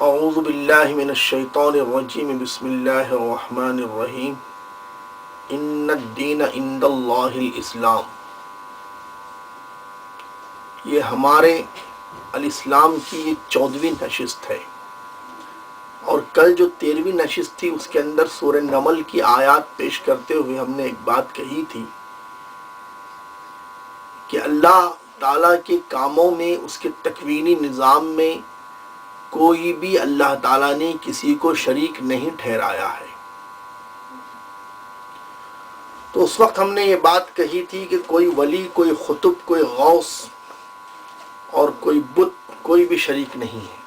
اعوذ باللہ من الشیطان الرجیم بسم اللہ الرحمن الرحیم ان الدین عند اللہ الاسلام. یہ ہمارے الاسلام کی 14ویں نشست ہے، اور کل جو 13ویں نشست تھی اس کے اندر سورہ نمل کی آیات پیش کرتے ہوئے ہم نے ایک بات کہی تھی کہ اللہ تعالیٰ کے کاموں میں، اس کے تکوینی نظام میں کوئی بھی اللہ تعالیٰ نے کسی کو شریک نہیں ٹھہرایا ہے. تو اس وقت ہم نے یہ بات کہی تھی کہ کوئی ولی، کوئی قطب، کوئی غوث اور کوئی بت، کوئی بھی شریک نہیں ہے.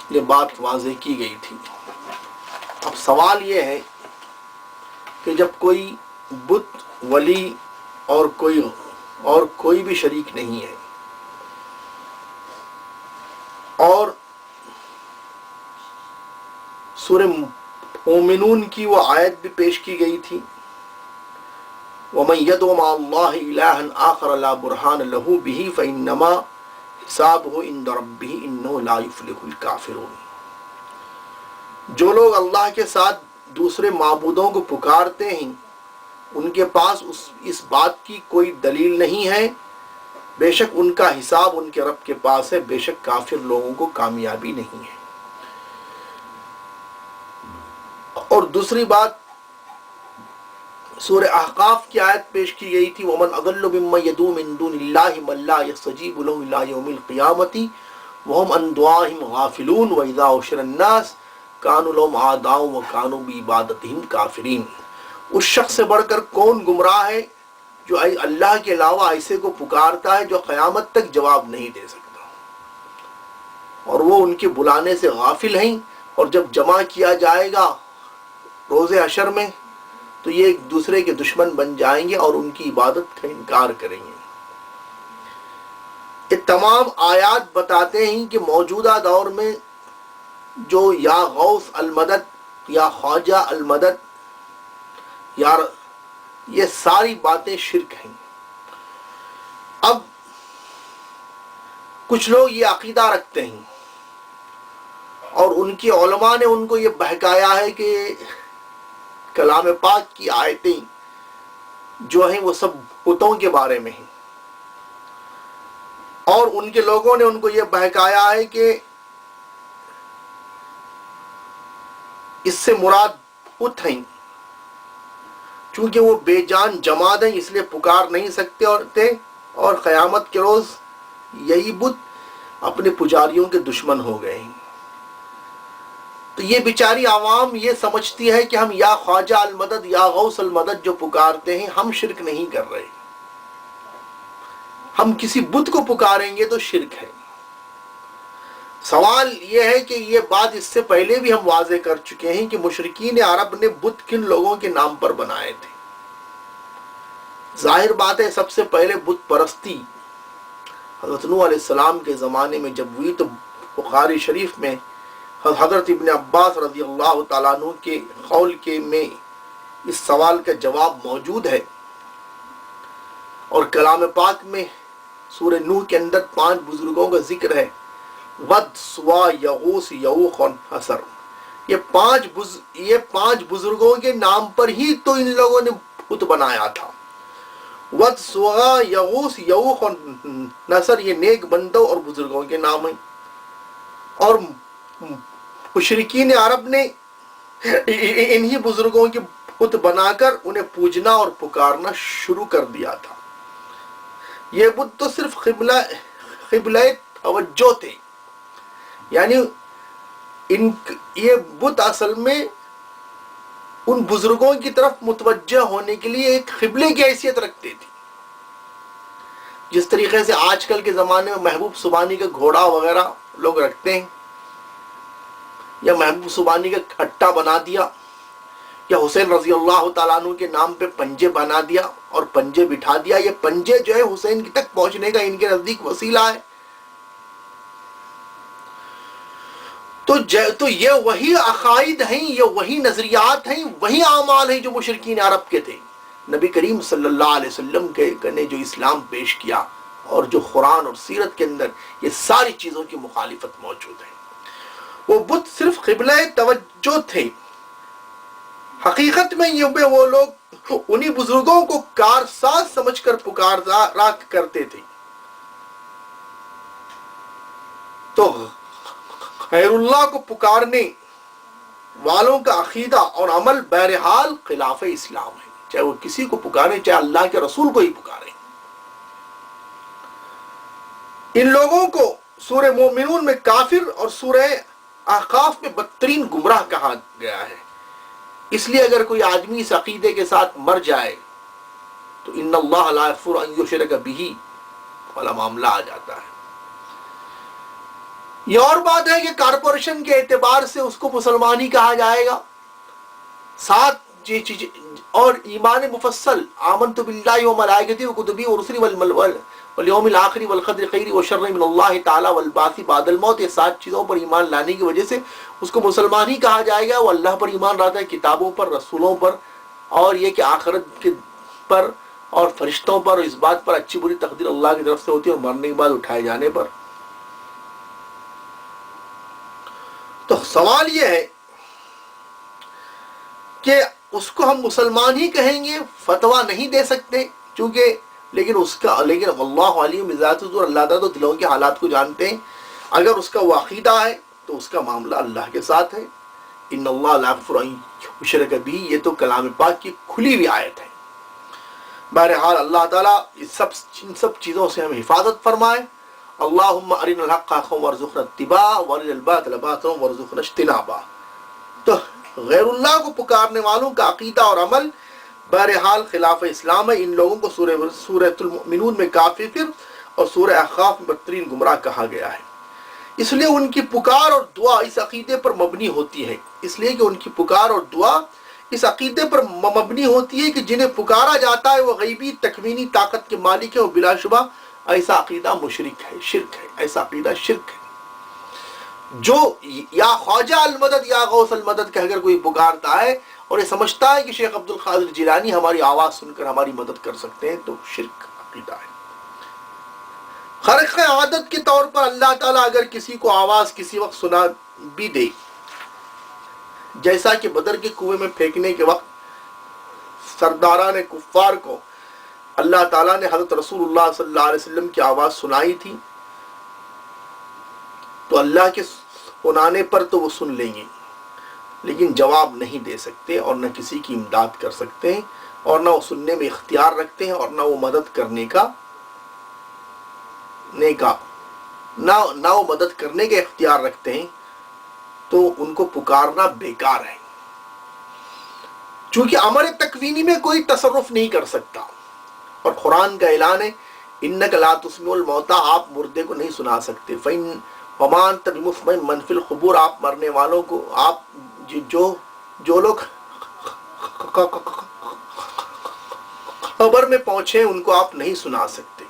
یہ بات واضح کی گئی تھی. اب سوال یہ ہے کہ جب کوئی بت، ولی اور کوئی بھی شریک نہیں ہے، اور سورہ مومنون کی وہ آیت بھی پیش کی گئی تھی، وَمَن يَدْعُ مَعَ اللَّهِ إِلَٰهًا آخَرَ لَا بُرْهَانَ لَهُ بِهِ فَإِنَّمَا حِسَابُهُ عِندَ رَبِّهِ إِنَّهُ لَا يُفْلِحُ الْكَافِرُونَ. جو لوگ اللہ کے ساتھ دوسرے معبودوں کو پکارتے ہیں، ان کے پاس اس بات کی کوئی دلیل نہیں ہے، بے شک ان کا حساب ان کے رب کے پاس ہے، بے شک کافر لوگوں کو کامیابی نہیں ہے. اور دوسری بات سورہ احقاف کی آیت پیش کی گئی تھی، وَمَنْ أَضَلُّ مِمَّن يَدْعُو مِن دُونِ اللَّهِ مَن لَّا يَسْتَجِيبُ لَهُ إِلَىٰ يَوْمِ الْقِيَامَةِ وَهُمْ عَن دُعَائِهِمْ غَافِلُونَ وَإِذَا حُشِرَ النَّاسُ كَانُوا لَهُمْ أَعْدَاءً وَكَانُوا بِعِبَادَتِهِمْ كَافِرِينَ. اس شخص سے بڑھ کر کون گمراہ ہے جو اللہ کے علاوہ ایسے کو پکارتا ہے جو قیامت تک جواب نہیں دے سکتا، اور وہ ان کے بلانے سے غافل ہیں، اور جب جمع کیا جائے گا روز حشر میں تو یہ ایک دوسرے کے دشمن بن جائیں گے اور ان کی عبادت کا انکار کریں گے. یہ تمام آیات بتاتے ہیں کہ موجودہ دور میں جو یا غوث المدد یا خواجہ المدد یا یہ ساری باتیں شرک ہیں. اب کچھ لوگ یہ عقیدہ رکھتے ہیں، اور ان کی علماء نے ان کو یہ بہکایا ہے کہ کلام پاک کی آیتیں جو ہیں وہ سب بتوں کے بارے میں ہیں، اور ان کے لوگوں نے ان کو یہ بہکایا ہے کہ اس سے مراد بت ہیں، چونکہ وہ بے جان جماد ہیں اس لیے پکار نہیں سکتے اور قیامت کے روز یہی بت اپنے پجاریوں کے دشمن ہو گئے ہیں. تو یہ بیچاری عوام یہ سمجھتی ہے کہ ہم یا خواجہ المدد یا غوث المدد جو پکارتے ہیں ہم شرک نہیں کر رہے، ہم کسی بت کو پکاریں گے تو شرک ہے. سوال یہ ہے کہ یہ بات اس سے پہلے بھی ہم واضح کر چکے ہیں کہ مشرکین عرب نے بت کن لوگوں کے نام پر بنائے تھے. ظاہر بات ہے سب سے پہلے بت پرستی حضرت نوح علیہ السلام کے زمانے میں جب ہوئی، تو بخاری شریف میں حضرت ابن عباس رضی اللہ تعالیٰ عنہ کے قول میں اس سوال کا جواب موجود ہے، اور کلام پاک میں سورہ نوح کے اندر 5 بزرگوں کا ذکر ہے، ود، سوا، یغوث، یعوق اور نصر. یہ 5 بزرگوں کے نام پر ہی تو ان لوگوں نے بت بنایا تھا. ود، سوا، یغوث، یعوق اور نصر یہ نیک بندوں اور بزرگوں کے نام ہیں، اور مشرکین عرب نے انہی بزرگوں کے بت بنا کر انہیں پوجنا اور پکارنا شروع کر دیا تھا. یہ بت تو صرف قبلہ توجہ تھے، یعنی یہ بت اصل میں ان بزرگوں کی طرف متوجہ ہونے کے لیے ایک قبلے کی حیثیت رکھتے تھے. جس طریقے سے آج کل کے زمانے میں محبوب سبحانی کا گھوڑا وغیرہ لوگ رکھتے ہیں، یا محبوب سبحانی کا کھٹا بنا دیا، یا حسین رضی اللہ تعالیٰ عنہ کے نام پہ پنجے بنا دیا اور پنجے بٹھا دیا. یہ پنجے جو ہے حسین تک پہنچنے کا ان کے نزدیک وسیلہ ہے. تو یہ وہی عقائد ہیں، یہ وہی نظریات ہیں، وہی اعمال ہیں جو مشرکین عرب کے تھے. نبی کریم صلی اللہ علیہ وسلم نے جو اسلام پیش کیا اور جو قرآن اور سیرت کے اندر یہ ساری چیزوں کی مخالفت موجود ہے. وہ بت صرف قبلہ توجہ تھے، حقیقت میں یہ وہ لوگ انہی بزرگوں کو کارساز سمجھ کر پکارا کرتے تھے۔ تو غیر اللہ کو پکارنے والوں کا عقیدہ اور عمل بہرحال خلاف اسلام ہے، چاہے وہ کسی کو پکارے، چاہے اللہ کے رسول کو ہی پکارے۔ ان لوگوں کو سورہ مومنون میں کافر اور سورہ احقاف میں بدترین گمراہ کہا گیا ہے۔ اس لیے اگر کوئی آدمی اس عقیدے کے ساتھ مر جائے تو ان اللہ لا یغفر ان یشرک بہ والا معاملہ آ جاتا ہے۔ یہ اور بات ہے کہ کارپوریشن کے اعتبار سے اس کو مسلمان ہی کہا جائے گا، ساتھ چیزیں اور ایمان مفصل آمنت باللہ وملائکتہ وکتبہ ورسلہ والیوم الآخر والقدر خیر وشر من اللہ تعالی والبعث بعد الموت، یہ 7 چیزوں پر ایمان لانے کی وجہ سے اس کو مسلمان ہی کہا جائے گا۔ وہ اللہ پر ایمان لاتا ہے، کتابوں پر، رسولوں پر، اور یہ کہ آخرت پر اور فرشتوں پر، اور اس بات پر اچھی بری تقدیر اللہ کی طرف سے ہوتی ہے اور مرنے کے بعد اٹھائے جانے پر۔ تو سوال یہ ہے کہ اس کو ہم مسلمان ہی کہیں گے، فتویٰ نہیں دے سکتے، چونکہ لیکن اللہ علیم بذات الصدور، اللہ تعالیٰ تو دلوں کے حالات کو جانتے ہیں۔ اگر اس کا وہ عقیدہ ہے تو اس کا معاملہ اللہ کے ساتھ ہے۔ ان اللہ لا یغفر ان یشرک بہ، یہ تو کلام پاک کی کھلی ہوئی آیت ہے۔ بہرحال اللہ تعالیٰ ان سب چیزوں سے ہمیں حفاظت فرمائے۔ اللہم ارنا الحق حقا وارزقنا اتباعہ وارنا الباطل باطلا وارزقنا اجتنابہ۔ تو غیر اللہ کو پکارنے والوں کا عقیدہ اور عمل بہرحال خلاف اسلام ہے۔ ان لوگوں کو سورۃ المؤمنون میں کافر اور سورہ احقاف میں بدترین گمراہ کہا گیا ہے۔ اس لیے ان کی پکار اور دعا اس عقیدے پر مبنی ہوتی ہے، اس لیے کہ ان کی پکار اور دعا اس عقیدے پر مبنی ہوتی ہے کہ جنہیں پکارا جاتا ہے وہ غیبی تکوینی طاقت کے مالک ہیں، اور بلا شبہ ایسا عقیدہ مشرک ہے، شرک ہے، ایسا عقیدہ شرک ہے۔ جو یا خواجہ المدد یا غوث المدد کہہ کر کوئی پکارتا ہے اور یہ سمجھتا ہے کہ شیخ عبد القادر جیلانی ہماری آواز سن کر ہماری مدد کر سکتے ہیں، تو شرک عقیدہ ہے۔ خرق عادت کے طور پر اللہ تعالیٰ اگر کسی کو آواز کسی وقت سنا بھی دے، جیسا کہ بدر کے کنویں میں پھینکنے کے وقت سرداران کفار کو اللہ تعالیٰ نے حضرت رسول اللہ صلی اللہ علیہ وسلم کی آواز سنائی تھی، تو اللہ کے سنانے پر تو وہ سن لیں گے، لیکن جواب نہیں دے سکتے اور نہ کسی کی امداد کر سکتے ہیں، اور نہ وہ سننے میں اختیار رکھتے ہیں، اور نہ وہ مدد کرنے کا نہ وہ مدد کرنے کے اختیار رکھتے ہیں، تو ان کو پکارنا بیکار ہے، چونکہ امر تکوینی میں کوئی تصرف نہیں کر سکتا۔ اور قرآن کا اعلان ہے انک لا تسمع الموتى، آپ مردے کو نہیں سنا سکتے، فإن وما انت بمسمع من في القبور، آپ مرنے والوں کو، آپ جو لوگ قبر میں پہنچے ان کو آپ نہیں سنا سکتے۔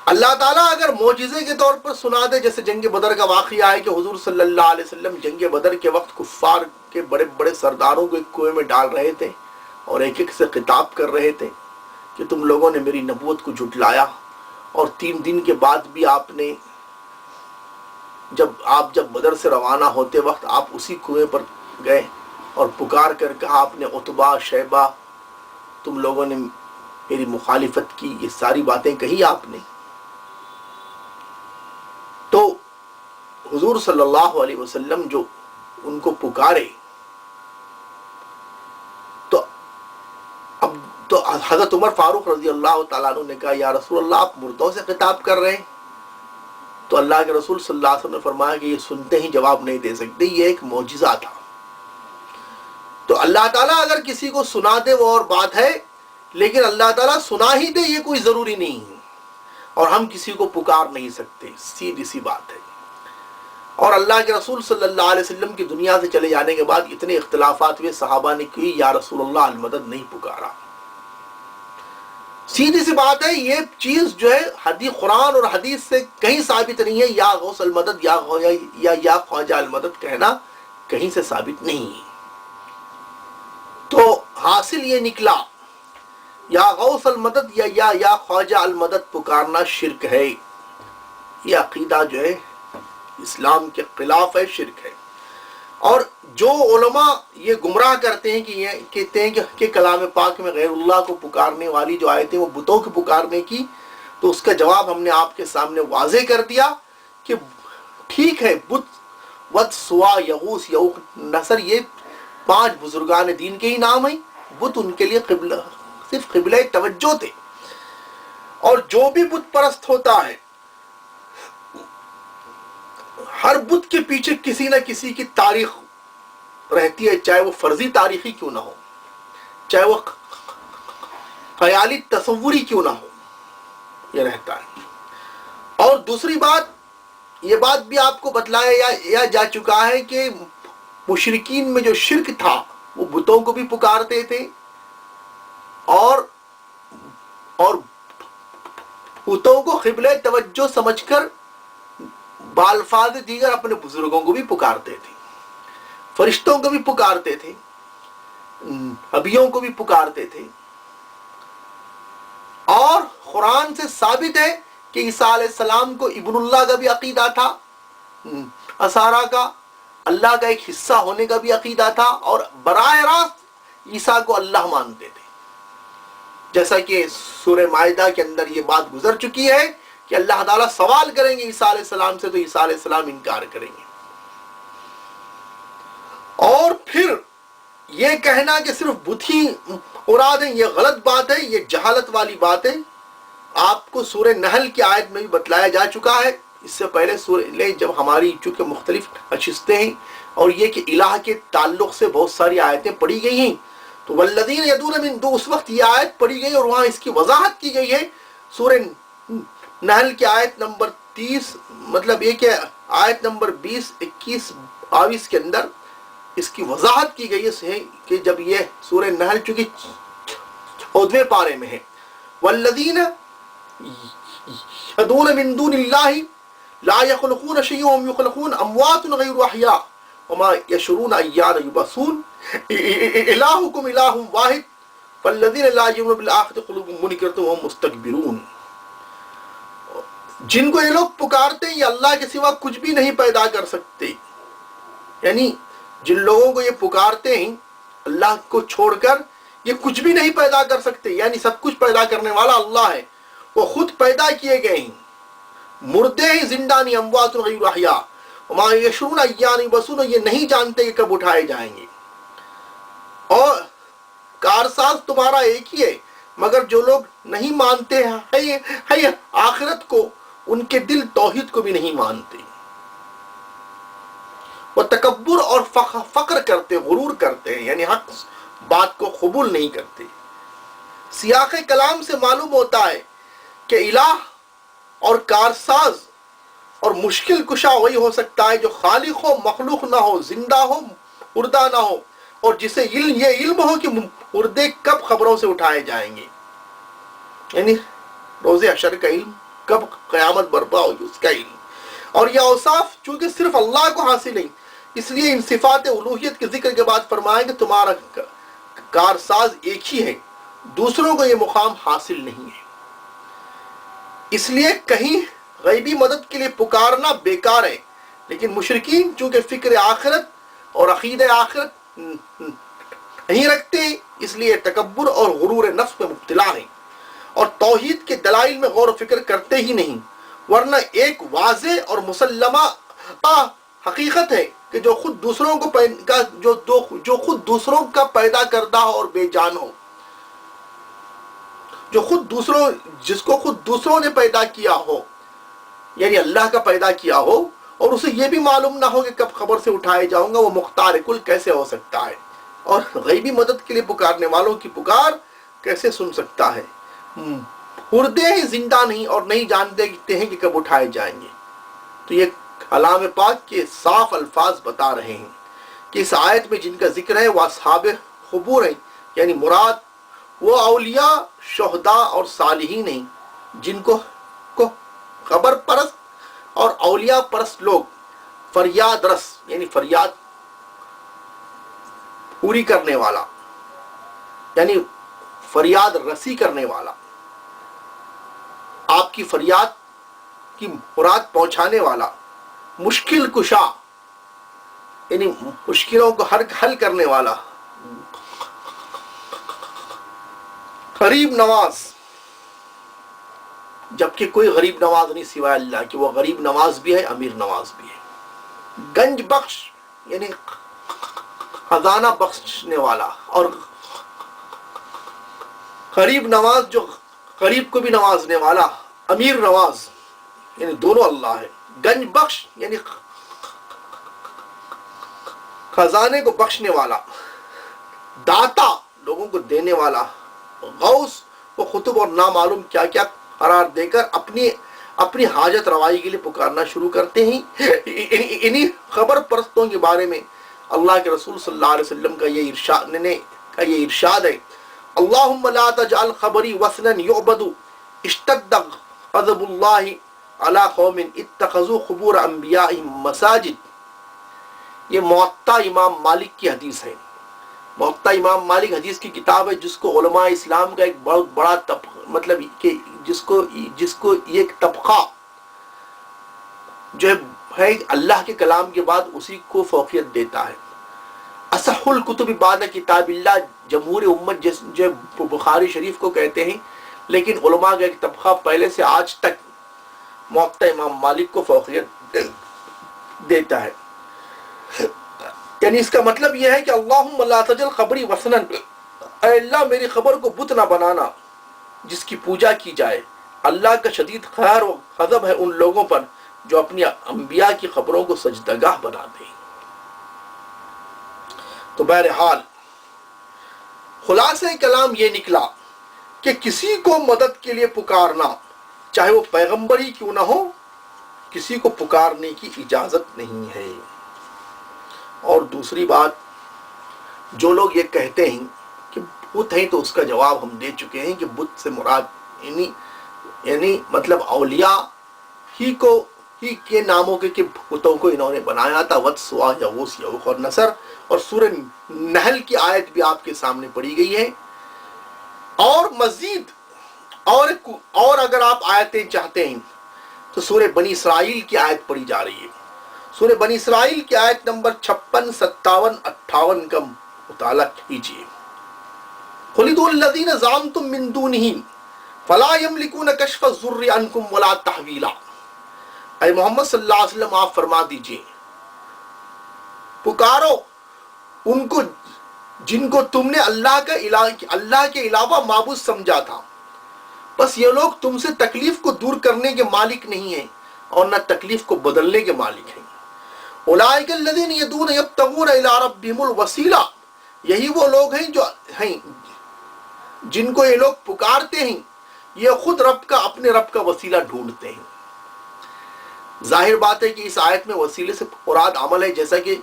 اللہ تعالیٰ اگر معجزے کے طور پر سنا دے، جیسے جنگ بدر کا واقعہ ہے کہ حضور صلی اللہ علیہ وسلم جنگ بدر کے وقت کفار کے بڑے بڑے سرداروں کو ایک کنویں میں ڈال رہے تھے اور ایک ایک سے خطاب کر رہے تھے کہ تم لوگوں نے میری نبوت کو جھٹلایا، اور 3 دن کے بعد بھی آپ نے جب بدر سے روانہ ہوتے وقت آپ اسی کنویں پر گئے اور پکار کر کہا آپ نے عتبہ شیبہ تم لوگوں نے میری مخالفت کی، یہ ساری باتیں کہی آپ نے۔ تو حضور صلی اللہ علیہ وسلم جو ان کو پکارے، تو حضرت عمر فاروق رضی اللہ تعالیٰ عنہ نے کہا یا رسول اللہ آپ مردوں سے خطاب کر رہے ہیں؟ تو اللہ کے رسول صلی اللہ علیہ وسلم نے فرمایا کہ یہ سنتے ہی جواب نہیں دے سکتے، یہ ایک معجزہ تھا۔ تو اللہ تعالیٰ اگر کسی کو سنا دے وہ اور بات ہے، لیکن اللہ تعالیٰ سنا ہی دے یہ کوئی ضروری نہیں ہے، اور ہم کسی کو پکار نہیں سکتے، سیدھی سی بات ہے۔ اور اللہ کے رسول صلی اللہ علیہ وسلم کی دنیا سے چلے جانے کے بعد اتنے اختلافات ہوئے، صحابہ نے کی یا رسول اللہ المدد نہیں پکارا۔ سیدھی سی بات ہے، یہ چیز جو ہے حدیث قرآن اور حدیث سے کہیں ثابت نہیں ہے، یا غوث المدد یا خواجہ المدد کہنا کہیں سے ثابت نہیں ہے۔ تو حاصل یہ نکلا یا غوث المدد یا خواجہ المدد پکارنا شرک ہے۔ یہ عقیدہ جو ہے اسلام کے خلاف ہے، شرک ہے۔ اور جو علماء یہ گمراہ کرتے ہیں کہ یہ کہتے ہیں کہ کلام پاک میں غیر اللہ کو پکارنے والی جو آیتیں وہ بتوں کو پکارنے کی، تو اس کا جواب ہم نے آپ کے سامنے واضح کر دیا کہ ٹھیک ہے، بت، ود، سوا، یغوث، یعوق، نصر، یہ 5 بزرگان دین کے ہی نام ہیں۔ بت ان کے لیے قبلہ، صرف قبلہ توجہ تھے۔ اور جو بھی بت پرست ہوتا ہے، ہر بت کے پیچھے کسی نہ کسی کی تاریخ رہتی ہے، چاہے وہ فرضی تاریخی کیوں نہ ہو، چاہے وہ خیالی تصوری کیوں نہ ہو، یہ رہتا ہے۔ اور دوسری بات، یہ بات بھی آپ کو بتلایا جا چکا ہے کہ مشرکین میں جو شرک تھا وہ بتوں کو بھی پکارتے تھے، اور بتوں کو قبلہ توجہ سمجھ کر بالفاظ دیگر اپنے بزرگوں کو بھی پکارتے تھے، فرشتوں کو بھی پکارتے تھے، نبیوں کو بھی پکارتے تھے۔ اور قرآن سے ثابت ہے کہ عیسیٰ علیہ السلام کو ابن اللہ کا بھی عقیدہ تھا، نصارہ کا اللہ کا ایک حصہ ہونے کا بھی عقیدہ تھا، اور براہ راست عیسیٰ کو اللہ مانتے تھے، جیسا کہ سورہ مائدہ کے اندر یہ بات گزر چکی ہے کہ اللہ تعالیٰ سوال کریں گے عیسیٰ علیہ السلام سے، تو عیسیٰ علیہ السلام انکار کریں گے۔ اور پھر یہ کہنا کہ صرف بت ہی مراد ہیں، یہ غلط بات ہے، یہ جہالت والی بات ہے۔ آپ کو سورہ نحل کی آیت میں بھی بتلایا جا چکا ہے، اس سے پہلے سورہ جب ہماری چونکہ مختلف نشستیں ہیں اور یہ کہ الہ کے تعلق سے بہت ساری آیتیں پڑھی گئی ہیں، تو والذین یدعون من دون، اس وقت یہ آیت پڑھی گئی اور وہاں اس کی وضاحت کی گئی ہے۔ سورہ نحل کی آیت نمبر 30، مطلب یہ کہ آیت نمبر 20، 21، 22 کے اندر اس کی وضاحت کی گئی ہے کہ جب یہ سورہ نحل چونکہ 14ویں پارے میں ہے، والذین یدعون من دون اللہ لا يخلقون شيئا وهم يخلقون اموات غیر احیاء وما يشعرون ایان یبعثون الہکم الہ واحد والذین لا یؤمنون بالآخرۃ قلوبهم منکرۃ وهم مستکبرون۔ جن کو یہ لوگ پکارتے ہیں یہ اللہ کے سوا کچھ بھی نہیں پیدا کر سکتے، یعنی جن لوگوں کو یہ پکارتے ہیں اللہ کو چھوڑ کر، یہ کچھ بھی نہیں پیدا کر سکتے، یعنی سب کچھ پیدا کرنے والا اللہ ہے، وہ خود پیدا کیے گئے ہیں، مردے ہیں، زندہ نہیں، اموات غیر احیاء وما یشعرون ایان یبعثون، یہ نہیں جانتے کہ کب اٹھائے جائیں گے۔ اور کارساز تمہارا ایک ہی ہے، مگر جو لوگ نہیں مانتے ہیں آخرت کو، ان کے دل توحید کو بھی نہیں مانتے، وہ تکبر اور فخر کرتے، غرور کرتے ہیں، یعنی حق بات کو قبول نہیں کرتے۔ سیاق کلام سے معلوم ہوتا ہے کہ الہ اور کارساز اور مشکل کشا وہی ہو سکتا ہے جو خالق ہو، مخلوق نہ ہو، زندہ ہو، مردہ نہ ہو، اور جسے یہ علم ہو کہ مردے کب قبروں سے اٹھائے جائیں گے، یعنی روز حشر کا علم، کب قیامت برپا ہوگی اس کا علم۔ اور یہ اوصاف چونکہ صرف اللہ کو حاصل ہیں، اس لیے ان صفات الوہیت کے ذکر کے بعد فرمائیں کہ تمہارا کارساز ایک ہی ہے، دوسروں کو یہ مقام حاصل نہیں ہے۔ اس لیے کہیں غیبی مدد کے لیے پکارنا بیکار ہے، لیکن مشرکین چونکہ فکر آخرت اور عقید آخرت نہیں رکھتے، اس لیے تکبر اور غرور نفس میں مبتلا ہیں، اور توحید کے دلائل میں غور و فکر کرتے ہی نہیں، ورنہ ایک واضح اور مسلمہ حقیقت ہے کہ جو خود دوسروں کا پیدا کردہ ہو اور بے جان ہو، جس کو خود دوسروں نے پیدا کیا ہو، یعنی اللہ کا پیدا کیا ہو، اور اسے یہ بھی معلوم نہ ہو کہ کب قبر سے اٹھائے جاؤں گا، وہ مختار کل کیسے ہو سکتا ہے، اور غیبی مدد کے لیے پکارنے والوں کی پکار کیسے سن سکتا ہے؟ مردے ہی زندہ نہیں اور نہیں جانتے ہیں کہ کب اٹھائے جائیں گے۔ تو یہ کلام پاک کے صاف الفاظ بتا رہے ہیں کہ اس آیت میں جن کا ذکر ہے وہ اصحاب قبور ہیں، یعنی مراد وہ اولیاء، شہداء اور صالحین ہیں جن کو قبر پرست اور اولیاء پرست لوگ فریاد رس، یعنی فریاد پوری کرنے والا، یعنی فریاد رسی کرنے والا، آپ کی فریاد کی مراد پہنچانے والا، مشکل کشا یعنی مشکلوں کو حل کرنے والا، غریب نواز، جبکہ کوئی غریب نواز نہیں سوائے اللہ کہ وہ غریب نواز بھی ہے، امیر نواز بھی ہے، گنج بخش یعنی خزانہ بخشنے والا، اور غریب نواز جو غریب کو بھی نوازنے والا، امیر نواز یعنی دونوں اللہ ہے، گنج بخش یعنی خزانے کو بخشنے والا، داتا لوگوں کو دینے والا، غوث وہ خطب اور نامعلوم کیا کیا قرار دے کر اپنی حاجت روائی کے لیے پکارنا شروع کرتے ہیں۔ انہی خبر پرستوں کے بارے میں اللہ کے رسول صلی اللہ علیہ وسلم کا یہ ارشاد ہے، اللہم لا تجعل خبری وثنا یعبد اشتد غضب اللہ علی قوم اتخذوا قبور انبیائہم مساجد۔ یہ موطا امام مالک کی حدیث ہے۔ موطا امام مالک حدیث کی کتاب ہے جس کو علماء اسلام کا ایک بہت بڑا مطلب کہ جس کو ایک طبقہ جو ہے اللہ کے کلام کے بعد اسی کو فوقیت دیتا ہے۔ اصح الکتب بعد کتاب اللہ جمہور امت جو بخاری شریف کو کہتے ہیں، لیکن علماء کا ایک طبقہ پہلے سے آج تک موطا امام مالک کو فوقیت دیتا ہے۔ یعنی اس کا مطلب یہ ہے کہ اللہم لا تجعل قبری وثنا، اے اللہ میری قبر کو بت نہ بنانا جس کی پوجا کی جائے۔ اللہ کا شدید قہر و غضب ہے ان لوگوں پر جو اپنی انبیاء کی قبروں کو سجدگاہ بناتے ہیں۔ تو بہرحال خلاصہ کلام یہ نکلا کہ کسی کو مدد کے لیے پکارنا، چاہے وہ پیغمبر ہی کیوں نہ ہو، کسی کو پکارنے کی اجازت نہیں ہے۔ اور دوسری بات، جو لوگ یہ کہتے ہیں کہ بت ہیں تو اس کا جواب ہم دے چکے ہیں کہ بت سے مراد یعنی مطلب اولیاء ہی کے ناموں کے بتوں کو انہوں نے بنایا تھا، ود، سوا، یغوث، یعوق اور نصر، اور سورہ نحل کی آیت بھی آپ کے سامنے پڑھی گئی ہے۔ اور مزید اور اگر آپ آیتیں چاہتے ہیں تو سورہ بنی اسرائیل کی آیت پڑھی جا رہی ہے۔ سورہ بنی اسرائیل کی آیت نمبر 56، 57، 58 کا مطالعہ کیجیے۔ قُلِ ادْعُوا الَّذِينَ زَعَمْتُم مِّن دُونِهِ فَلَا يَمْلِكُونَ كَشْفَ الضُّرِّ عَنكُمْ وَلَا تَحْوِيلًا۔ اے محمد صلی اللہ علیہ وسلم آپ فرما دیجئے، پکارو ان کو جن کو تم نے اللہ کے علاوہ معبود سمجھا تھا، بس یہ لوگ تم سے تکلیف کو دور کرنے کے مالک نہیں ہیں اور نہ تکلیف کو بدلنے کے مالک ہیں۔ اولئک الذین یدعون یبتغون الی ربہم الوسیلہ، یہی وہ لوگ ہیں جن کو یہ لوگ پکارتے ہیں، یہ خود اپنے رب کا وسیلہ ڈھونڈتے ہیں۔ ظاہر بات ہے کہ اس آیت میں وسیلے سے مراد عمل ہے، جیسا کہ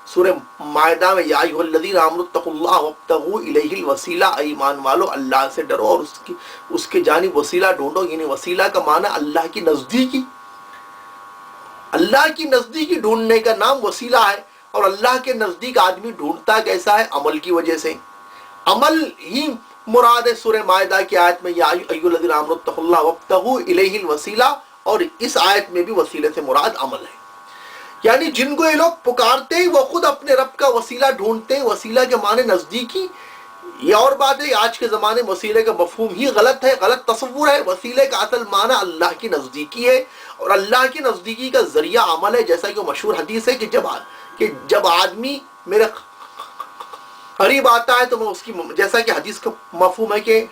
سورہ مائدہ میں یا ایھا الذین آمنوا اتقوا اللہ وابتغوا الیہ الوسیلہ، اے ایمان والو اللہ سے ڈرو اور اس کے جانب وسیلہ ڈھونڈو۔ یعنی وسیلہ کا معنی اللہ کی نزدیکی، اللہ کی نزدیکی ڈھونڈنے کا نام وسیلہ ہے۔ اور اللہ کے نزدیک آدمی ڈھونڈتا کیسا ہے؟ عمل کی وجہ سے۔ عمل ہی مراد ہے سورہ مائدہ کی آیت میں یا ایھا الذین آمنوا اتقوا اللہ وابتغوا الیہ الوسیلہ، اور اس آیت میں بھی وسیلے سے مراد عمل ہے۔ یعنی جن کو یہ لوگ پکارتے ہیں وہ خود اپنے رب کا وسیلہ ڈھونڈتے ہیں۔ وسیلہ کے معنی نزدیکی۔ یہ اور بات ہے آج کے زمانے میں وسیلے کا مفہوم ہی غلط ہے، غلط تصور ہے۔ وسیلے کا اصل معنی اللہ کی نزدیکی ہے، اور اللہ کی نزدیکی کا ذریعہ عمل ہے، جیسا کہ مشہور حدیث ہے کہ جب آدمی میرے قریب آتا ہے تو میں اس کی، جیسا کہ حدیث کا مفہوم ہے کہ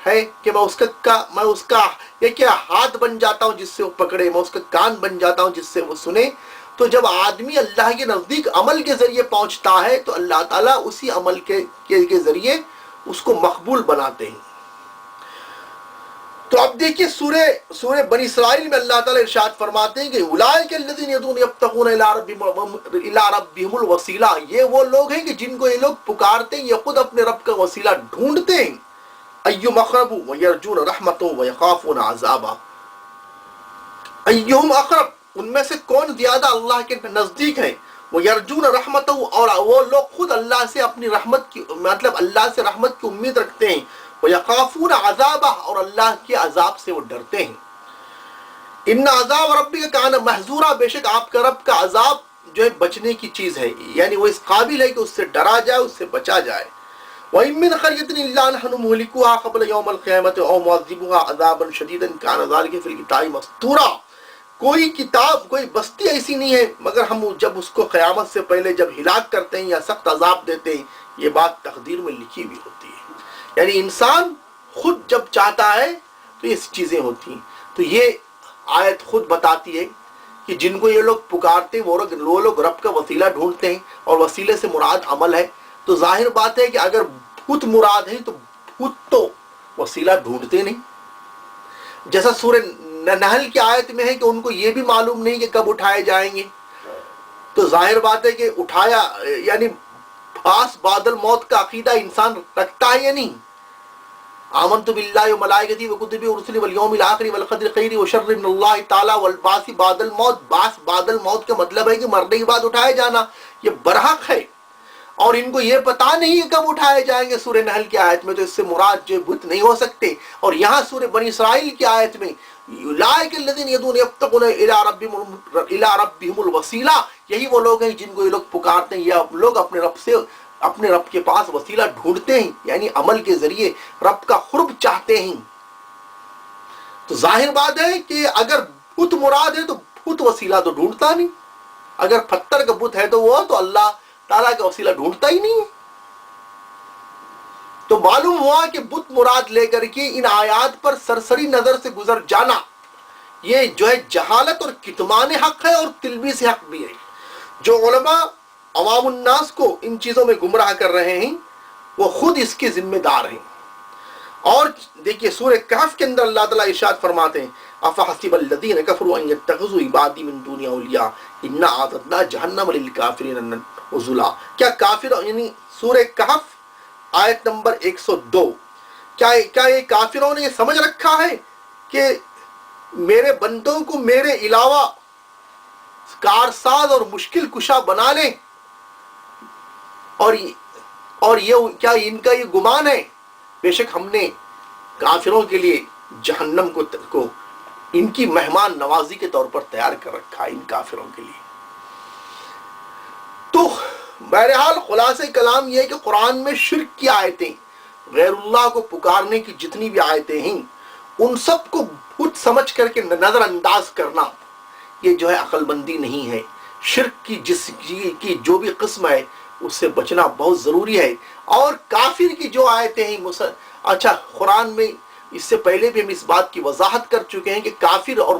میں اس کا یہ ہاتھ بن جاتا ہوں جس سے وہ پکڑے، میں اس کا کان بن جاتا ہوں جس سے وہ سنے۔ تو جب آدمی اللہ کے نزدیک عمل کے ذریعے پہنچتا ہے تو اللہ تعالیٰ اسی عمل کے ذریعے اس کو مقبول بناتے ہیں۔ تو اب دیکھیے سورہ بنی اسرائیل میں اللہ تعالیٰ ارشاد فرماتے ہیں کہ اولئک الذین یدعون یبتغون الی ربہم الوسیلہ، یہ وہ لوگ ہیں کہ جن کو یہ لوگ پکارتے ہیں، یہ خود اپنے رب کا وسیلہ ڈھونڈتے ہیں۔ ایہم اقرب ویرجون رحمتہ ویخافون عذابہ، ایہم اقرب، ان میں سے کون زیادہ اللہ کے نزدیک ہے، وہ یرجون رحمتہ، اور وہ لوگ خود اللہ سے اپنی رحمت کی مطلب اللہ سے رحمت کی امید رکھتے ہیں، وَيَخَافُونَ عَذَابَهُ، اور اللہ کے عذاب سے وہ ڈرتے ہیں۔ ان عذاب ربی کا کان محذورا، بے شک آپ کا رب کا عذاب جو ہے بچنے کی چیز ہے، یعنی وہ اس قابل ہے کہ اس سے ڈرا جائے، اس سے بچا جائے۔ وَإِن مِّنْ قَرْيَةٍ إِلَّا نَحْنُ مُهْلِكُوهَا قَبْلَ يَوْمِ الْقِيَامَةِ أَوْ مُعَذِّبُوهَا عَذَابًا شَدِيدًا كَانَ ذَلِكَ فِي الْكِتَابِ مَسْطُورًا۔ کوئی کتاب، کوئی بستی ایسی نہیں ہے مگر ہم جب اس کو قیامت سے پہلے جب ہلاک کرتے ہیں یا سخت عذاب دیتے ہیں، یہ بات تقدیر میں لکھی ہوئی ہوتی ہے۔ یعنی انسان خود جب چاہتا ہے تو یہ چیزیں ہوتی ہیں۔ تو یہ آیت خود بتاتی ہے کہ جن کو یہ لوگ پکارتے ہیں وہ لوگ رب کا وسیلہ ڈھونڈتے ہیں، اور وسیلے سے مراد عمل ہے۔ تو ظاہر بات ہے کہ اگر بت مراد ہے تو بت تو وسیلہ ڈھونڈتے نہیں، جیسا سورہ نحل کی آیت میں ہے کہ ان کو یہ بھی معلوم نہیں کہ کب اٹھائے جائیں گے۔ تو ظاہر بات ہے کہ اٹھایا یعنی پاس بعد الموت کا عقیدہ انسان رکھتا ہے یا نہیں؟ آمنت باللہ وملائکتہ وکتبہ ورسلہ والیوم الآخر والقدر خیر وشر من اللہ تعالی والبعث بعد الموت۔ بعث بعد الموت کا مطلب ہے کہ مرنے کے بعد اٹھائے جانا، یہ برحق ہے، اور ان کو یہ پتا نہیں کب اٹھائے جائیں گے۔ سورہ نحل کی آیت میں تو اس سے مراد جو بت نہیں ہو سکتے، اور یہاں سورہ بنی اسرائیل کی آیت میں اولئک الذین یدعون یبتغون الی ربہم الوسیلہ، یہی وہ لوگ ہیں جن کو یہ لوگ پکارتے ہیں، یا لوگ اپنے رب کے پاس وسیلہ ڈھونڈتے ہیں، یعنی عمل کے ذریعے رب کا قرب چاہتے ہیں۔ تو ظاہر بات ہے کہ اگر بت مراد ہے تو بت وسیلہ تو ڈھونڈتا نہیں، اگر پتھر کا بت ہے تو وہ تو اللہ تعالیٰ کا وسیلہ ڈھونڈتا ہی نہیں ہے۔ تو معلوم ہوا کہ بت مراد لے کر کے ان آیات پر سرسری نظر سے گزر جانا یہ جو ہے جہالت اور کتمان حق ہے، اور تلبیس حق بھی ہے۔ جو علماء عوام الناس کو ان چیزوں میں گمراہ کر رہے ہیں وہ خود اس کے ذمہ دار ہیں۔ اور دیکھیے سورہ کہف کے اندر اللہ تعالیٰ ارشاد فرماتے ہیں افحسب الذین کفروا ان یتخذوا عبادی من دونی اولیاء انا اعتدنا جہنم للکافرین نزلا۔ کیا کافر، یعنی سورہ کہف آیت نمبر 102، کیا یہ کافروں نے یہ سمجھ رکھا ہے کہ میرے بندوں کو میرے علاوہ کارساز اور مشکل کشا بنا لیں؟ اور یہ کیا ان کا یہ گمان ہے؟ بے شک ہم نے کافروں کے لیے جہنم کو ان کی مہمان نوازی کے طور پر تیار کر رکھا ہے، ان کافروں کے لیے۔ تو بہرحال خلاصہ کلام یہ ہے کہ قرآن میں شرک کی آیتیں، غیر اللہ کو پکارنے کی جتنی بھی آیتیں ہیں، ان سب کو بت سمجھ کر کے نظر انداز کرنا یہ جو ہے عقل مندی نہیں ہے۔ شرک کی جس کی جو بھی قسم ہے اس سے بچنا بہت ضروری ہے۔ اور کافر کی جو آیتیں ہیں، اچھا قرآن میں اس سے پہلے بھی ہم اس بات کی وضاحت کر چکے ہیں کہ کافر اور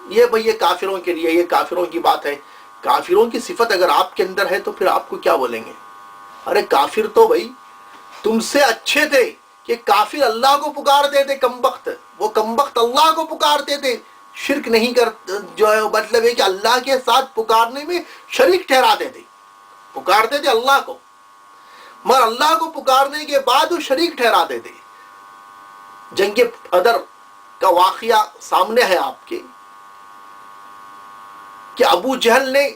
یہ بھئی یہ کافروں کے لیے، یہ کافروں کی بات ہے۔ کافروں کی صفت اگر آپ کے اندر ہے تو پھر آپ کو کیا بولیں گے؟ ارے کافر تو بھئی تم سے اچھے تھے کہ کافر اللہ کو پکارتے تھے، کمبخت، وہ کمبخت اللہ کو پکارتے تھے، شرک نہیں کر، جو ہے مطلب ہے کہ اللہ کے ساتھ پکارنے میں شریک ٹھہراتے تھے، پکارتے تھے اللہ کو، مگر اللہ کو پکارنے کے بعد وہ شریک ٹھہراتے تھے۔ جنگ بدر کا واقعہ سامنے ہے آپ کے کہ ابو جہل نے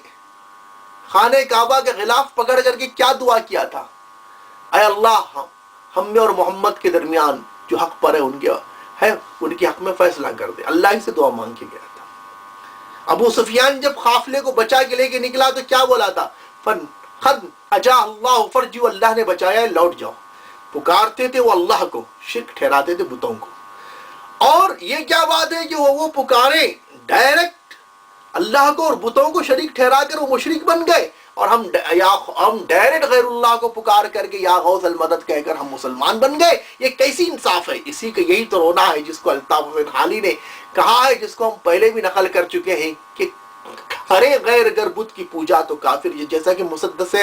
خانہ کعبہ کے غلاف پکڑ کر کے کیا دعا کیا تھا؟ اے اللہ ہم میں اور محمد کے درمیان جو حق پر ہے ان کے حق میں فیصلہ کر دے، اللہ ہی سے دعا مانگ کے گیا تھا۔ ابو سفیان جب قافلے کو بچا کے لے کے نکلا تو کیا بولا تھا؟ قد اجا اللہ فرجو، اللہ نے بچایا، لوٹ جاؤ۔ پکارتے تھے وہ اللہ کو، شرک ٹھہراتے تھے بتوں کو۔ اور یہ کیا بات ہے کہ وہ پکارے ڈائریکٹ اللہ کو اور بتوں کو شریک ٹھہرا کر وہ مشرک بن گئے، اور ہم ڈائریکٹ غیر اللہ کو پکار کر کے یا غوث المدد کہہ کر ہم مسلمان بن گئے۔ یہ کیسی انصاف ہے؟ اسی کا یہی تو رونا ہے جس کو الطاف بن حالی نے کہا ہے، جس کو ہم پہلے بھی نقل کر چکے ہیں کہ کرے غیر گر بت کی پوجا تو کافر، یہ جیسا کہ مسدس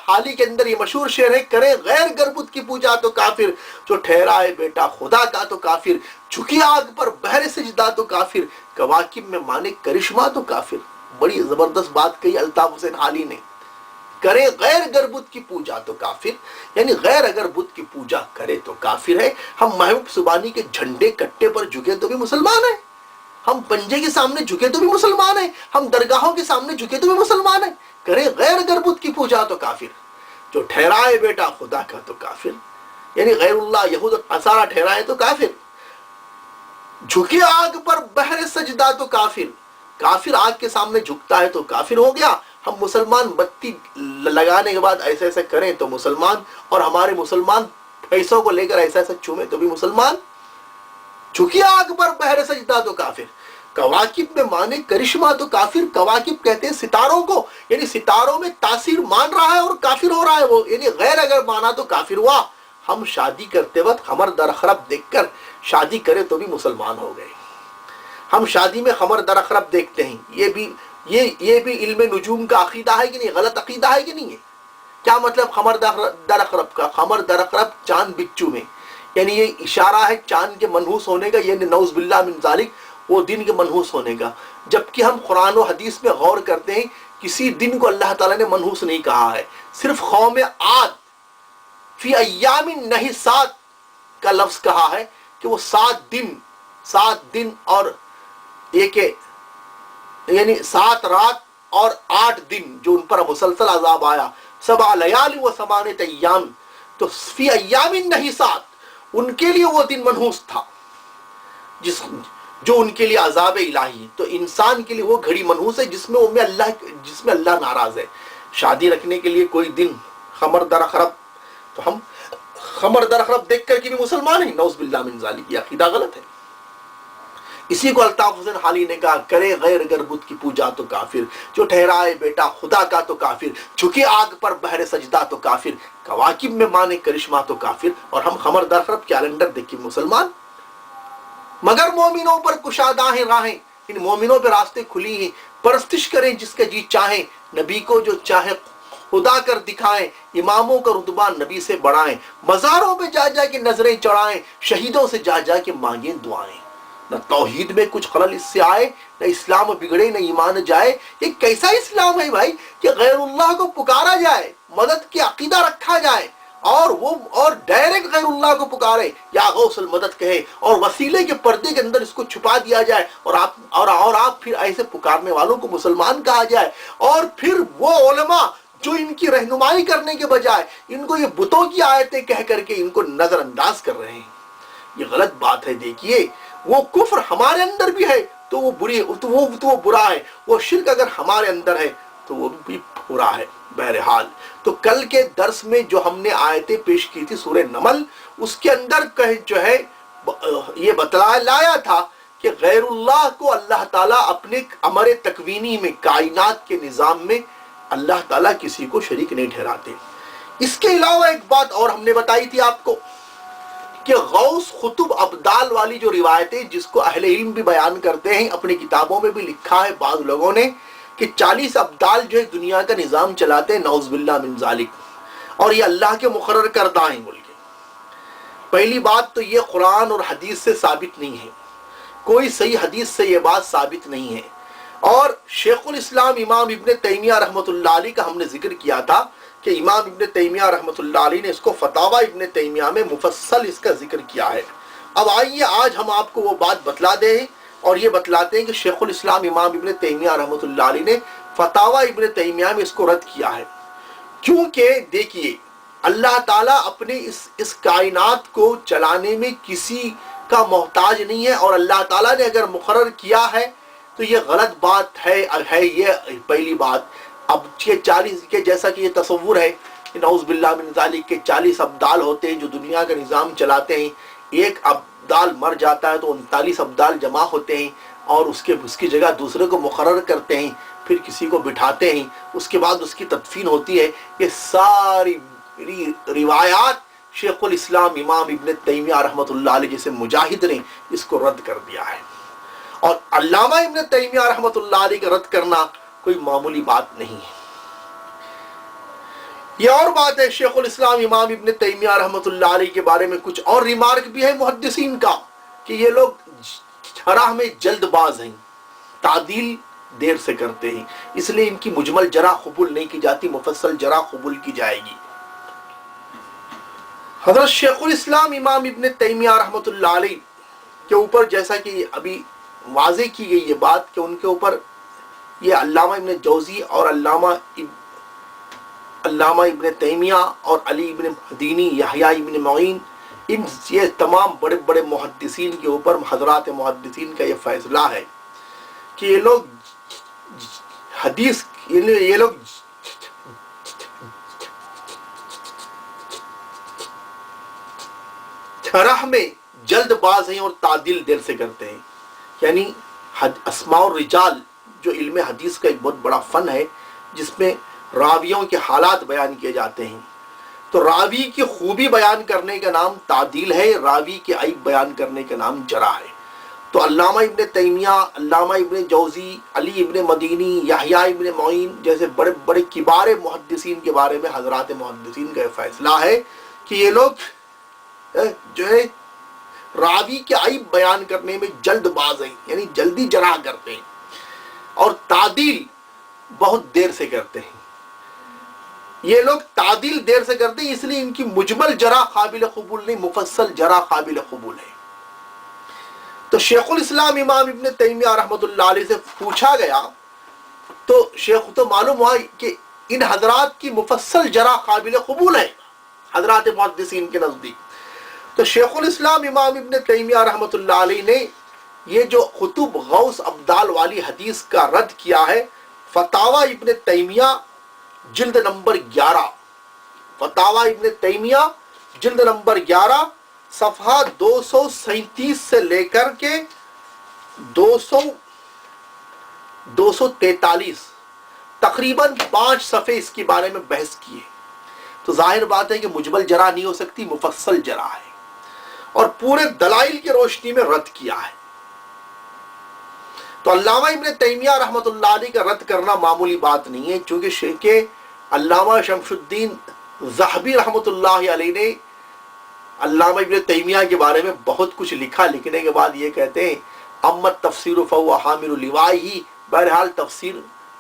حالی کے اندر یہ مشہور شعر ہے، کرے غیر گر بت کی پوجا تو کافر، جو ٹھہرائے بیٹا خدا کا تو کافر، جھکی آگ پر بہر سجدہ تو کافر، کواکب میں مانے کرشمہ تو کافر۔ بڑی زبردست بات کہی الطاف حسین حالی نے، کرے غیر گر بت کی پوجا تو کافر، یعنی غیر اگر بت کی پوجا کرے تو کافر ہے۔ ہم محبوب سبحانی کے جھنڈے کٹے پر جھکے تو بھی مسلمان ہیں، ہم پنجے کے سامنے جھکے تو بھی مسلمان ہیں، ہم درگاہوں کے سامنے جھکے تو بھی مسلمان ہیں۔ کرے غیر گر بت کی پوجا تو کافر، جو ٹھہرائے بیٹا خدا کا تو کافر، یعنی غیر اللہ یہود اور نصارہ ٹھہرائے تو کافر۔ جھکے آگ پر بہر سجدہ تو کافر، کافر آگ کے سامنے جھکتا ہے تو کافر ہو گیا. ہم مسلمان بتی لگانے کے بعد ایسا ایسا کریں تو مسلمان، اور ہمارے مسلمان پیسوں کو لے کر ایسا ایسا چومیں تو بھی مسلمان. جھکی آگ پر بہر سجدہ تو کافر. کواکب میں مانے کرشمہ تو کافر. کواکب کہتے ہیں ستاروں کو، یعنی ستاروں میں تاثیر مان رہا ہے اور کافر ہو رہا ہے وہ، یعنی غیر اگر مانا تو کافر ہوا. ہم شادی کرتے وقت خمر درخرب دیکھ کر شادی کرے تو بھی مسلمان ہو گئے. ہم شادی میں خمر درخرب دیکھتے ہیں، یہ بھی علم نجوم کا عقیدہ ہے کہ نہیں؟ غلط عقیدہ ہے کہ نہیں ہے؟ کیا مطلب خمر درخرب کا؟ خمر درخرب چاند بچو میں، یعنی یہ اشارہ ہے چاند کے منحوس ہونے کا، یعنی نعوذ باللہ من ذالک وہ دن کے منحوس ہونے کا. جبکہ ہم قرآن و حدیث میں غور کرتے ہیں کسی دن کو اللہ تعالیٰ نے منحوس نہیں کہا ہے. صرف قوم عاد فی ایام نحسات کا لفظ کہا ہے کہ وہ 7 دن اور ایک یعنی 7 رات اور 8 دن جو ان پر مسلسل عذاب آیا، 7 لیال و 8 ایام، تو فی ایام نحسات ان کے لیے وہ دن منحوس تھا جو ان کے لیے عذاب الہی. تو انسان کے لیے وہ گھڑی منحوس ہے جس میں اللہ ناراض ہے. شادی رکھنے کے لیے کوئی دن خمر درخرب، تو ہم خمر درخرب دیکھ کر کے بھی مسلمان ہیں. نعوذ باللہ من ذالک، یہ عقیدہ غلط ہے. اسی کو الطاف حسین حالی نے کہا کرے غیر اگر بت کی پوجا تو کافر، جو ٹھہرائے بیٹا خدا کا تو کافر، جھکے آگ پر بہر سجدہ تو کافر، کواکب میں مانے کرشمہ تو کافر. اور ہم خمر درخرب کیلنڈر دیکھ کے مسلمان. مگر مومنوں پر کشادہ ہیں راہیں، ان مومنوں پہ راستے کھلی ہیں. پرستش کریں جس کا جی چاہیں، نبی کو جو چاہے خدا کر دکھائیں، اماموں کا رتبہ نبی سے بڑھائیں. مزاروں پہ جا جا کے نظریں چڑھائیں، شہیدوں سے جا جا کے مانگیں دعائیں. نہ توحید میں کچھ خلل اس سے آئے، نہ اسلام بگڑے نہ ایمان جائے. یہ کیسا اسلام ہے بھائی کہ غیر اللہ کو پکارا جائے، مدد کی عقیدہ رکھا جائے، اور ڈائریکٹ غیر اللہ کو پکارے یا غوث المدد کہے، اور وسیلے کے پردے کے اندر اس کو چھپا دیا جائے، اور آپ پھر ایسے پکارنے والوں کو مسلمان کہا جائے. اور پھر وہ علماء جو ان کی رہنمائی کرنے کے بجائے ان کو یہ بتوں کی آیتیں کہہ کر کے ان کو نظر انداز کر رہے ہیں، یہ غلط بات ہے. دیکھیے وہ کفر ہمارے اندر بھی ہے تو وہ برا ہے، وہ شرک اگر ہمارے اندر ہے تو وہ بھی برا ہے. بہرحال تو کل کے درس میں جو ہم نے آیتیں پیش کی تھی سورہ نمل، اس کے اندر جو ہے یہ لایا تھا کہ غیر اللہ کو اللہ تعالیٰ اپنے امر تکوینی میں، کائنات کے نظام میں اللہ تعالیٰ کسی کو شریک نہیں ٹھہراتے. اس کے علاوہ ایک بات اور ہم نے بتائی تھی آپ کو کہ غوث خطب ابدال والی جو روایتیں جس کو اہل علم بھی بیان کرتے ہیں، اپنی کتابوں میں بھی لکھا ہے بعض لوگوں نے کہ 40 ابدال جو ہے دنیا کا نظام چلاتے ہیں، نعوذ باللہ من ذالک، اور یہ اللہ کے مقرر کردہ ہیں بول کے. پہلی بات تو یہ قرآن اور حدیث سے ثابت نہیں ہے، کوئی صحیح حدیث سے یہ بات ثابت نہیں ہے. اور شیخ الاسلام امام ابن تیمیہ رحمۃ اللہ علیہ کا ہم نے ذکر کیا تھا کہ امام ابن تیمیہ رحمۃ اللہ علیہ نے اس کو فتاوی ابن تیمیہ میں مفصل اس کا ذکر کیا ہے. اب آئیے آج ہم آپ کو وہ بات بتلا دیں اور یہ بتلاتے ہیں کہ شیخ الاسلام امام ابن تیمیہ رحمۃ اللہ علیہ نے فتاوی ابن تیمیہ میں اس کو رد کیا ہے. کیونکہ دیکھیے اللہ تعالیٰ اپنے اس کائنات کو چلانے میں کسی کا محتاج نہیں ہے، اور اللہ تعالیٰ نے اگر مقرر کیا ہے تو یہ غلط بات ہے یہ پہلی بات. اب یہ 40 کے جیسا کہ یہ تصور ہے کہ نعوذ باللہ من ذالک کے 40 ابدال ہوتے ہیں جو دنیا کا نظام چلاتے ہیں، ایک ابدال مر جاتا ہے تو 39 ابدال جمع ہوتے ہیں اور اس کی جگہ دوسرے کو مقرر کرتے ہیں، پھر کسی کو بٹھاتے ہیں، اس کے بعد اس کی تدفین ہوتی ہے. یہ ساری روایات شیخ الاسلام امام ابن تیمیہ رحمۃ اللہ علیہ جیسے مجاہد نے اس کو رد کر دیا ہے. اور علامہ ابن تیمیہ رحمۃ اللہ علیہ کا رد کرنا کوئی معمولی بات نہیں ہے. یہ اور بات ہے شیخ الاسلام امام ابن تیمیہ رحمۃ اللہ علیہ کے بارے میں کچھ اور ریمارک بھی ہے محدثین کا کہ یہ لوگ شرح میں جلد باز ہیں، تعدیل دیر سے کرتے ہیں، اس لیے ان کی مجمل جرح قبول نہیں کی جاتی، مفصل جرح قبول کی جائے گی. حضرت شیخ الاسلام امام ابن تیمیہ رحمۃ اللہ علیہ کے اوپر جیسا کہ ابھی واضح کی گئی یہ بات کہ ان کے اوپر یہ علامہ ابن جوزی اور علامہ ابن تیمیہ اور علی ابن مدینی، یحییٰ ابن معین، یہ تمام بڑے بڑے محدثین کے اوپر حضرات محدثین کا یہ فیصلہ ہے کہ یہ لوگ حدیث یہ لوگ شرح میں جلد باز ہیں اور تعدیل دیر سے کرتے ہیں. یعنی اسماء الرجال جو علم حدیث کا ایک بہت بڑا فن ہے جس میں راویوں کے حالات بیان کیے جاتے ہیں، تو راوی کی خوبی بیان کرنے کا نام تعدیل ہے، راوی کے عیب بیان کرنے کا نام جرح ہے. تو علامہ ابن تیمیہ، علامہ ابن جوزی، علی ابن مدینی، یحییٰ ابن معین جیسے بڑے بڑے کبار محدثین کے بارے میں حضرات محدثین کا یہ فیصلہ ہے کہ یہ لوگ جو ہے راوی کے عیب بیان کرنے میں جلد باز ہیں، یعنی جلدی جرح کرتے ہیں، اور تعدیل بہت دیر سے کرتے ہیں. یہ لوگ تعدیل دیر سے کرتے ہیں، اس لیے ان کی مجمل جرح قابل قبول نہیں، مفصل جرح قابل قبول ہے. تو شیخ الاسلام امام ابن تیمیہ رحمۃ اللہ علیہ سے پوچھا گیا تو شیخ تو معلوم ہوا کہ ان حضرات کی مفصل جرح قابل قبول ہے حضرات محدثین کے نزدیک. تو شیخ الاسلام امام ابن تیمیہ رحمۃ اللہ علیہ نے یہ جو خطب غوث ابدال والی حدیث کا رد کیا ہے، فتاوی ابن تیمیہ جلد نمبر 11، فتاوی ابن تیمیہ جلد نمبر 11 صفحہ 237 سے لے کر کے 243 تقریباً 5 صفحے اس کے بارے میں بحث کیے. تو ظاہر بات ہے کہ مجمل جرح نہیں ہو سکتی، مفصل جرح ہے، اور پورے دلائل کی روشنی میں رد کیا ہے. تو علامہ ابن تیمیہ رحمۃ اللہ علیہ کا رد کرنا معمولی بات نہیں ہے، چونکہ شیخ علامہ شمس الدین ذہبی رحمۃ اللہ علیہ نے علامہ ابن تیمیہ کے بارے میں بہت کچھ لکھا. لکھنے کے بعد یہ کہتے ہیں امت تفسیر فہو حامل لوائی، بہرحال تفسیر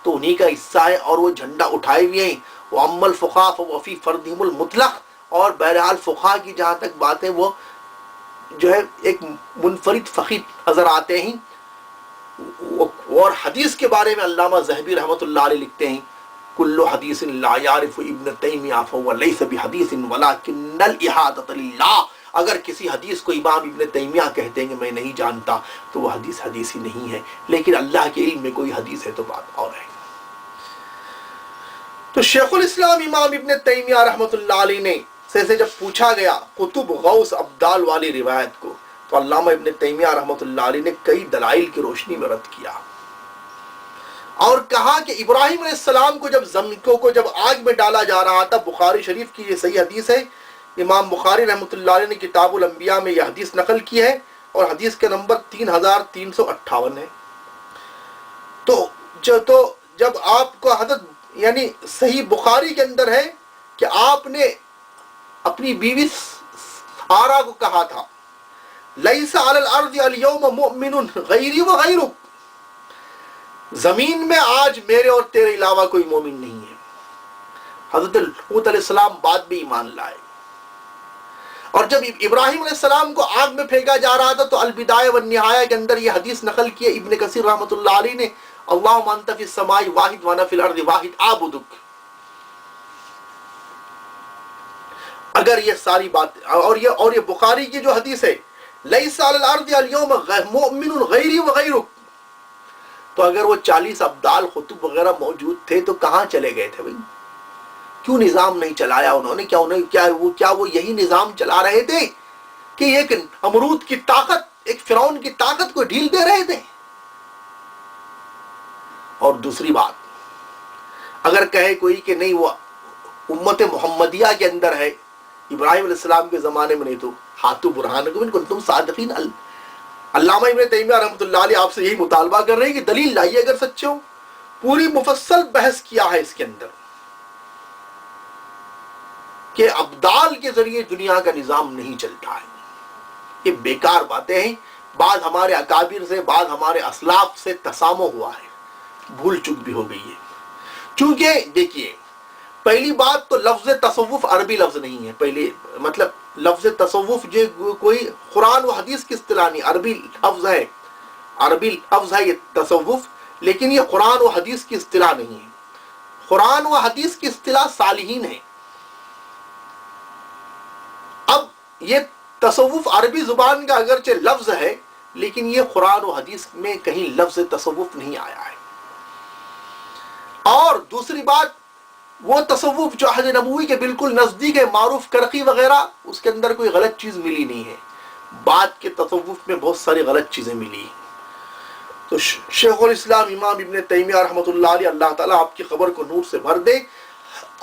تو انہی کا حصہ ہے اور وہ جھنڈا اٹھائے ہوئے ہیں. وہ ام الفقہ فہو فی فردہم المطلق، اور بہرحال فقہ کی جہاں تک باتیں وہ جو ہے ایک منفرد فقih نظر آتے ہیں. اور حدیث کے بارے میں علامہ ذہبی رحمۃ اللہ علیہ لکھتے ہیں کل حدیث لا یعرف ابن تیمیہ فهو لیس بحدیث ولکن الاحاطۃ للہ. اگر کسی حدیث کو امام ابن تیمیہ کہتے ہیں کہ میں نہیں جانتا تو وہ حدیث حدیث ہی نہیں ہے، لیکن اللہ کے علم میں کوئی حدیث ہے تو بات اور ہے. تو شیخ الاسلام امام ابن تیمیہ رحمۃ اللہ علیہ نے سے جب پوچھا گیا قطب غوث ابدال والی روایت کو، تو علامہ ابن تیمیہ رحمۃ اللہ علیہ نے کئی دلائل کی روشنی میں رد کیا اور کہا کہ ابراہیم علیہ السلام کو جب آگ میں ڈالا جا رہا تھا، بخاری شریف کی یہ صحیح حدیث ہے، امام بخاری رحمۃ اللہ علیہ نے کتاب الانبیاء میں یہ حدیث نقل کی ہے اور حدیث کے نمبر 3358 ہے. تو جب آپ کو حضرت یعنی صحیح بخاری کے اندر ہے کہ آپ نے اپنی بیوی سارہ کو کہا تھا لیس علی الارض اليوم مؤمن غیری و غیرک، زمین میں آج میرے اور تیرے علاوہ کوئی مومن نہیں ہے. حضرت لوط علیہ السلام بعد بھی ایمان لائے، اور جب ابراہیم علیہ السلام کو آگ میں پھینکا جا رہا تھا تو البدایہ والنہایہ کے اندر یہ حدیث نقل کی ہے ابن کثیر رحمۃ اللہ علیہ نے، اللہم انت فی السماء واحد وانا فی الارض واحد اعبدک. اگر یہ ساری بات اور یہ بخاری کی جو حدیث ہے لیس علی الارض اليوم مؤمن غیری و غیرک، تو اگر وہ 40 ابدال خطب وغیرہ موجود تھے تو کہاں چلے گئے تھے بھائی؟ کیوں نظام نہیں چلایا انہوں نے؟ کیا وہ یہی نظام چلا رہے تھے کہ ایک نمرود کی طاقت، ایک فرعون کی طاقت کو ڈھیل دے رہے تھے؟ اور دوسری بات، اگر کہے کوئی کہ نہیں وہ امت محمدیہ کے اندر ہے، ابراہیم علیہ السلام کے زمانے میں نہیں، تو ہاتھو برہانکم ان کنتم صادقین. علامہ ابن تیمیہ رحمۃ اللہ علیہ آپ سے یہی مطالبہ کر رہے ہیں کہ دلیل لائیے اگر سچے ہو. پوری مفصل بحث کیا ہے اس کے اندر کہ ابدال کے ذریعے دنیا کا نظام نہیں چلتا ہے. یہ بیکار باتیں ہیں. بعض ہمارے اکابر سے، بعض ہمارے اسلاف سے تسامح ہوا ہے، بھول چک بھی ہو گئی ہے. چونکہ دیکھیے پہلی بات تو لفظ تصوف عربی لفظ نہیں ہے. پہلے مطلب لفظ تصوف جو کوئی قرآن و حدیث کی اصطلاح نہیں، عربی لفظ ہے، عربی لفظ ہے یہ تصوف، لیکن یہ قرآن و حدیث کی اصطلاح نہیں ہے. قرآن و حدیث کی اصطلاح صالحین ہے. اب یہ تصوف عربی زبان کا اگرچہ لفظ ہے لیکن یہ قرآن و حدیث میں کہیں لفظ تصوف نہیں آیا ہے. اور دوسری بات، وہ تصوف جو عہد نبوی کے بالکل نزدیک ہے، معروف کرخی وغیرہ، اس کے اندر کوئی غلط چیز ملی نہیں ہے. بعد کے تصوف میں بہت ساری غلط چیزیں ملی. تو شیخ الاسلام امام ابن تیمیہ رحمۃ اللہ علیہ، اللہ تعالیٰ آپ کی خبر کو نور سے بھر دے،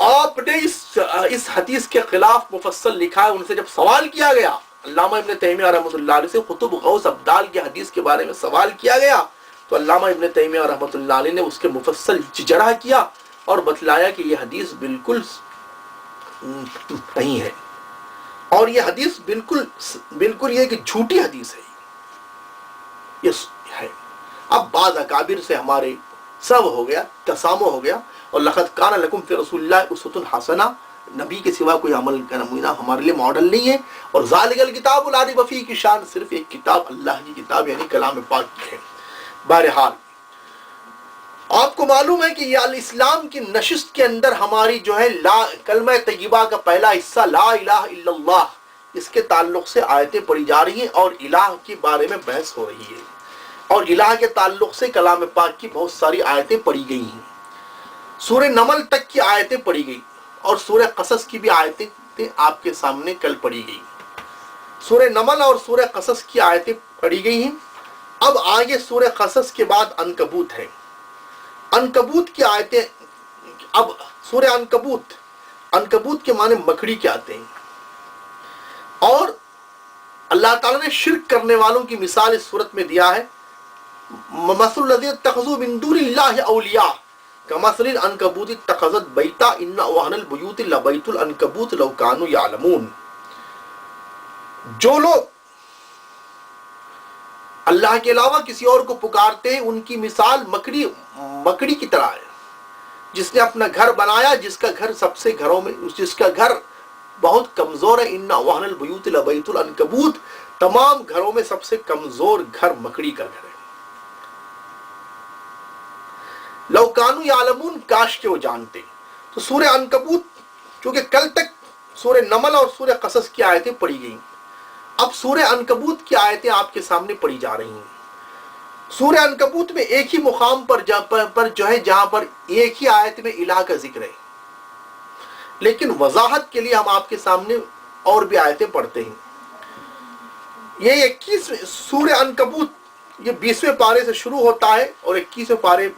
آپ نے اس حدیث کے خلاف مفصل لکھا ہے. ان سے جب سوال کیا گیا، علامہ ابن تیمیہ رحمۃ اللہ علیہ سے قطب غوث ابدال کی حدیث کے بارے میں سوال کیا گیا، تو علامہ ابن تیمیہ رحمۃ اللہ علیہ نے اس کے مفصل جرح کیا اور بتلایا کہ یہ حدیث بالکل نہیں ہے، اور یہ حدیث بالکل یہ کہ جھوٹی حدیث ہے. یہ ہے. اب بعض اکابر سے ہمارے سب ہو گیا، تسامح ہو گیا. اور لقد کان لکم فی رسول اللہ اسوۃ حسنہ، نبی کے سوا کوئی عمل کا نمونہ ہمارے لیے ماڈل نہیں ہے. اور ذالک الکتاب لا ریب فیہ کی شان صرف ایک کتاب، اللہ کی کتاب یعنی کلام پاک کی ہے. بہرحال آپ کو معلوم ہے کہ یہ الاسلام کی نشست کے اندر ہماری جو ہے کلمہ طیبہ کا پہلا حصہ لا الہ الا اللہ، اس کے تعلق سے آیتیں پڑھی جا رہی ہیں اور الہ کے بارے میں بحث ہو رہی ہے. اور الہ کے تعلق سے کلام پاک کی بہت ساری آیتیں پڑھی گئی ہیں. سورہ نمل تک کی آیتیں پڑھی گئی اور سورہ قصص کی بھی آیتیں آپ کے سامنے کل پڑھی گئی. سورہ نمل اور سورہ قصص کی آیتیں پڑھی گئی ہیں. اب آگے سورہ قصص کے بعد عنکبوت ہے. عنکبوت کی آیتیں، اب سورہ عنکبوت کے معنی مکڑی کے آتے ہیں. اور اللہ تعالیٰ نے شرک کرنے والوں کی مثال اس صورت میں دیا ہے، مثل الذین اتخذوا من دون اللہ اولیاء کمثل العنکبوت اتخذت بیتا ان اوہن البیوت لبیت العنکبوت لو کانوا یعلمون. جو لوگ اللہ کے علاوہ کسی اور کو پکارتے ہیں، ان کی مثال مکڑی کی طرح ہے، جس نے اپنا گھر بنایا، جس کا گھر سب سے گھروں میں، جس کا گھر بہت کمزور ہے. ان اوہن البیوت لبیت العنکبوت، تمام گھروں میں سب سے کمزور گھر مکڑی کا گھر ہے. لو کانوا یعلمون، کاش کہ وہ جانتے. تو سورہ عنکبوت، چونکہ کل تک سورہ نمل اور سورہ قصص کی آیتیں پڑھی گئیں، اب سورہ عنکبوت کی آیتیں آپ کے سامنے پڑھی جا رہی ہیں. سورہ عنکبوت میں ایک ہی مقام پر جو ہے جہاں پر ایک ہی آیت میں الہ کا ذکر ہے، لیکن وضاحت کے لیے ہم آپ کے سامنے اور بھی آیتیں پڑھتے ہیں. یہ 21 سورہ عنکبوت یہ 20ویں پارے سے شروع ہوتا ہے اور 21ویں پارے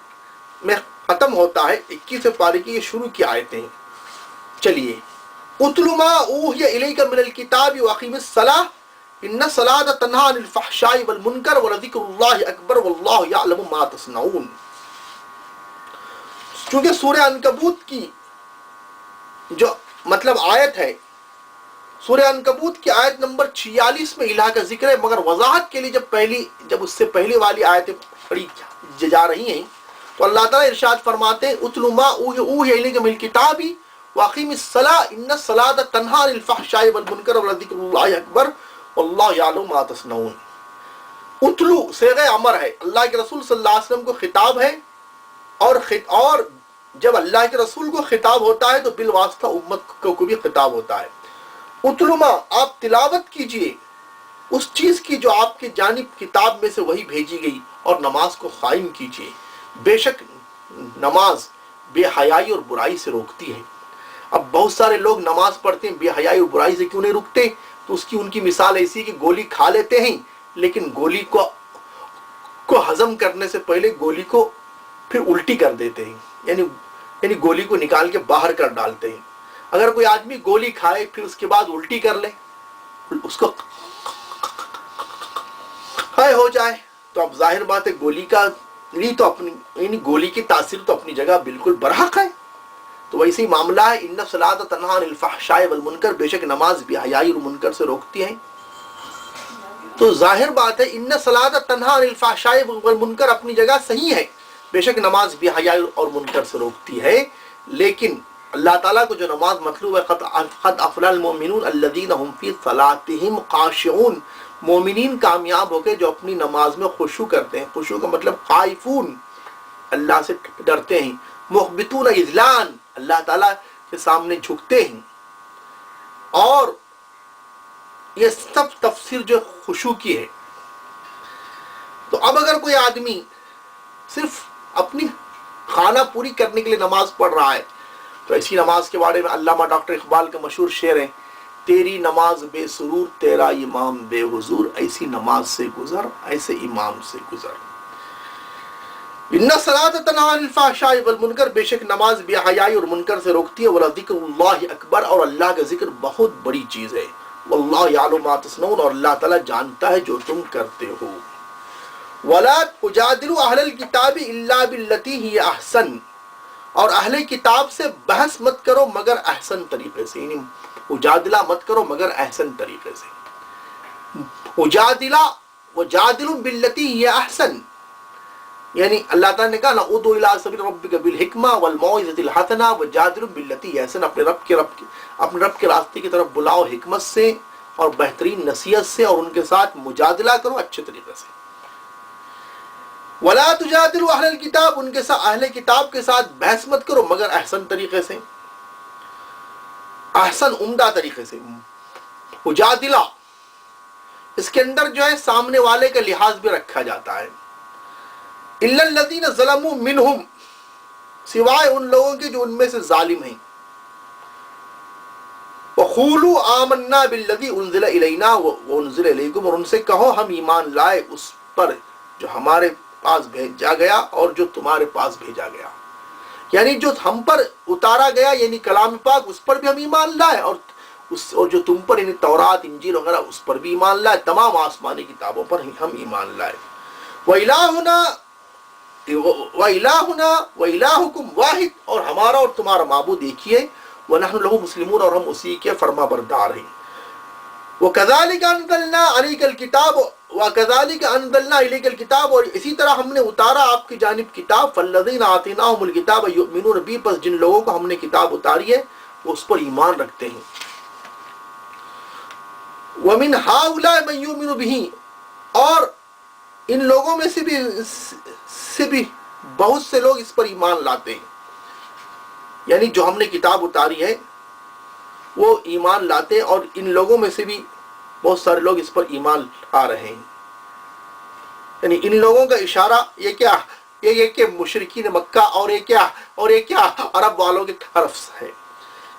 میں ختم ہوتا ہے. 21ویں پارے کی یہ شروع کی آیتیں ہیں. چلیے، اتل ما اوحی الیک من الکتاب واقیم الصلاۃ ان الصلاۃ تنہی عن الفحشاء والمنکر ولذکر اللہ اکبر واللہ یعلم ما تصنعون. چونکہ سورہ عنکبوت کی جو مطلب آیت ہے، سورہ عنکبوت کی آیت نمبر 46 میں الہ کا ذکر ہے، مگر وضاحت کے لیے جب اس سے پہلے والی آیتیں پڑھی جا رہی ہیں تو اللہ تعالیٰ ارشاد فرماتے ہیں اتل ما اوحی الیک من الکتاب واقیم الصلاۃ ان الصلاۃ تنہی عن الفحشاء والمنکر ولذکر اللہ اکبر واللہ یعلم ما تصنعون. اتلو صیغہ امر ہے، اللہ کے رسول صلی اللہ علیہ وسلم کو خطاب ہے، اور جب اللہ کے رسول کو خطاب ہوتا ہے تو بالواسطہ امت کو بھی خطاب ہوتا ہے. اتلو ما، آپ تلاوت کیجئے اس چیز کی جو آپ کی جانب کتاب میں سے وہی بھیجی گئی، اور نماز کو قائم کیجئے، بے شک نماز بے حیائی اور برائی سے روکتی ہے. اب بہت سارے لوگ نماز پڑھتے ہیں، بے حیائی اور برائی سے کیوں نہیں رکتے؟ تو اس کی ان کی مثال ایسی ہے کہ گولی کھا لیتے ہیں، لیکن گولی کو ہضم کرنے سے پہلے گولی کو پھر الٹی کر دیتے ہیں، یعنی گولی کو نکال کے باہر کر ڈالتے ہیں. اگر کوئی آدمی گولی کھائے پھر اس کے بعد الٹی کر لے، اس کو ہو جائے، تو اب ظاہر بات ہے گولی کا تو اپنی گولی کی تاثیر تو اپنی جگہ بالکل برحق ہے. تو ویسے ہی معاملہ ہے، ان الصلاۃ تنہی عن الفحشاء والمنکر، بے شک نماز بے حیائی اور منکر سے روکتی ہے. تو ظاہر بات ہے ان الصلاۃ تنہی عن الفحشاء والمنکر اپنی جگہ صحیح ہے، بے شک نماز بے حیائی اور منکر سے روکتی ہے. لیکن اللہ تعالیٰ کو جو نماز مطلوب ہے، قد افلح المؤمنون الذین هم فی صلاتهم خاشعون، مومنین کامیاب ہو کے جو اپنی نماز میں خشوع کرتے ہیں. خشوع کا مطلب خائفون، اللہ سے ڈرتے ہیں، مخبتون اذلان، اللہ تعالیٰ کے سامنے جھکتے ہیں، اور یہ سب تفسیر جو خشوع کی ہے. تو اب اگر کوئی آدمی صرف اپنی خانہ پوری کرنے کے لیے نماز پڑھ رہا ہے تو ایسی نماز کے بارے میں علامہ ڈاکٹر اقبال کا مشہور شعر ہے، تیری نماز بے سرور تیرا امام بے حضور، ایسی نماز سے گزر ایسے امام سے گزر. ان الصلاۃ تنہی عن الفحشاء والمنکر، بے شک نماز بے حیائی اور منکر سے روکتی ہے. ولذکر اللہ اکبر، اور اللہ کا ذکر بہت بڑی چیز ہے. واللہ یعلم ما تصنعون، اور اللہ تعالیٰ جانتا ہے جو تم کرتے ہو. ولا تجادلوا اہل الکتاب الا باللتی ہی احسن، اور اہل کتاب سے بحث مت کرو مگر احسن طریقے سے، یعنی مجادلہ مت کرو مگر احسن طریقے سے. وجادلوا باللتی ہی احسن، یعنی اللہ تعالیٰ نے کہا نا ادعو الی سبیل ربک بالحکمہ والموعظۃ الحسنہ وجادلوا باللتی ہی احسن، اپنے رب کے راستے کی طرف بلاؤ حکمت سے اور بہترین نصیحت سے، اور ان کے ساتھ مجادلہ کرو اچھے طریقے سے. ولا تجادلوا اہل الکتاب، ان کے ساتھ اہل کتاب کے ساتھ بحث مت کرو مگر احسن طریقے سے، احسن عمدہ طریقے سے. مجادلہ اس کے اندر جو ہے سامنے والے کا لحاظ بھی رکھا جاتا ہے. الا الذین ظلموا منہم، سوائے ان لوگوں کے جو ان میں سے ظالم ہیں. وقولوا آمنا بالذی انزل الینا وانزل الیکم، اور ان سے کہو ہم ایمان لائے اس پر جو ہمارے پاس بھیجا گیا اور جو تمہارے پاس بھیجا گیا. یعنی جو ہم پر اتارا گیا یعنی کلام پاک، اس پر بھی ہم ایمان لائے، اور جو تم پر یعنی تورات انجیل وغیرہ اس پر بھی ایمان لائے، تمام آسمانی کتابوں پر ہم ایمان لائے. وَإِلَٰهُنَا وَإِلَٰهُكُمْ واحد، اور ہمارا اور تمہارا معبود ایک ہی ہے. وَنَحْنُ لَهُ مُسْلِمُونَ، اور ہم اسی کے فرما بردار ہیں. وَكَذَلِكَ أَنزَلْنَا عَلَيْكَ الْكِتَابَ وَكَذَلِكَ أَنزَلْنَا إِلَيْكَ الْكِتَابَ، اور اسی طرح ہم نے اتارا آپ کی جانب کتاب. فَالَّذِينَ آتَيْنَاهُمُ الْكِتَابَ يُؤْمِنُونَ بِهِ، پس جن لوگوں کو ہم نے کتاب اتاری ہے وہ اس پر ایمان رکھتے ہیں. وَمِنْ هَؤُلَاءِ مَن يُؤْمِنُ بِهِ، اور ان لوگوں میں سے بھی بہت سے لوگ اس پر ایمان لاتے ہیں. یعنی جو ہم نے کتاب اتاری ہے وہ ایمان لاتے ہیں، اور ان لوگوں میں سے بھی بہت سارے لوگ اس پر ایمان آ رہے ہیں. یعنی ان لوگوں کا اشارہ یہ کہ مشرکین مکہ اور یہ کیا عرب والوں کی طرف ہے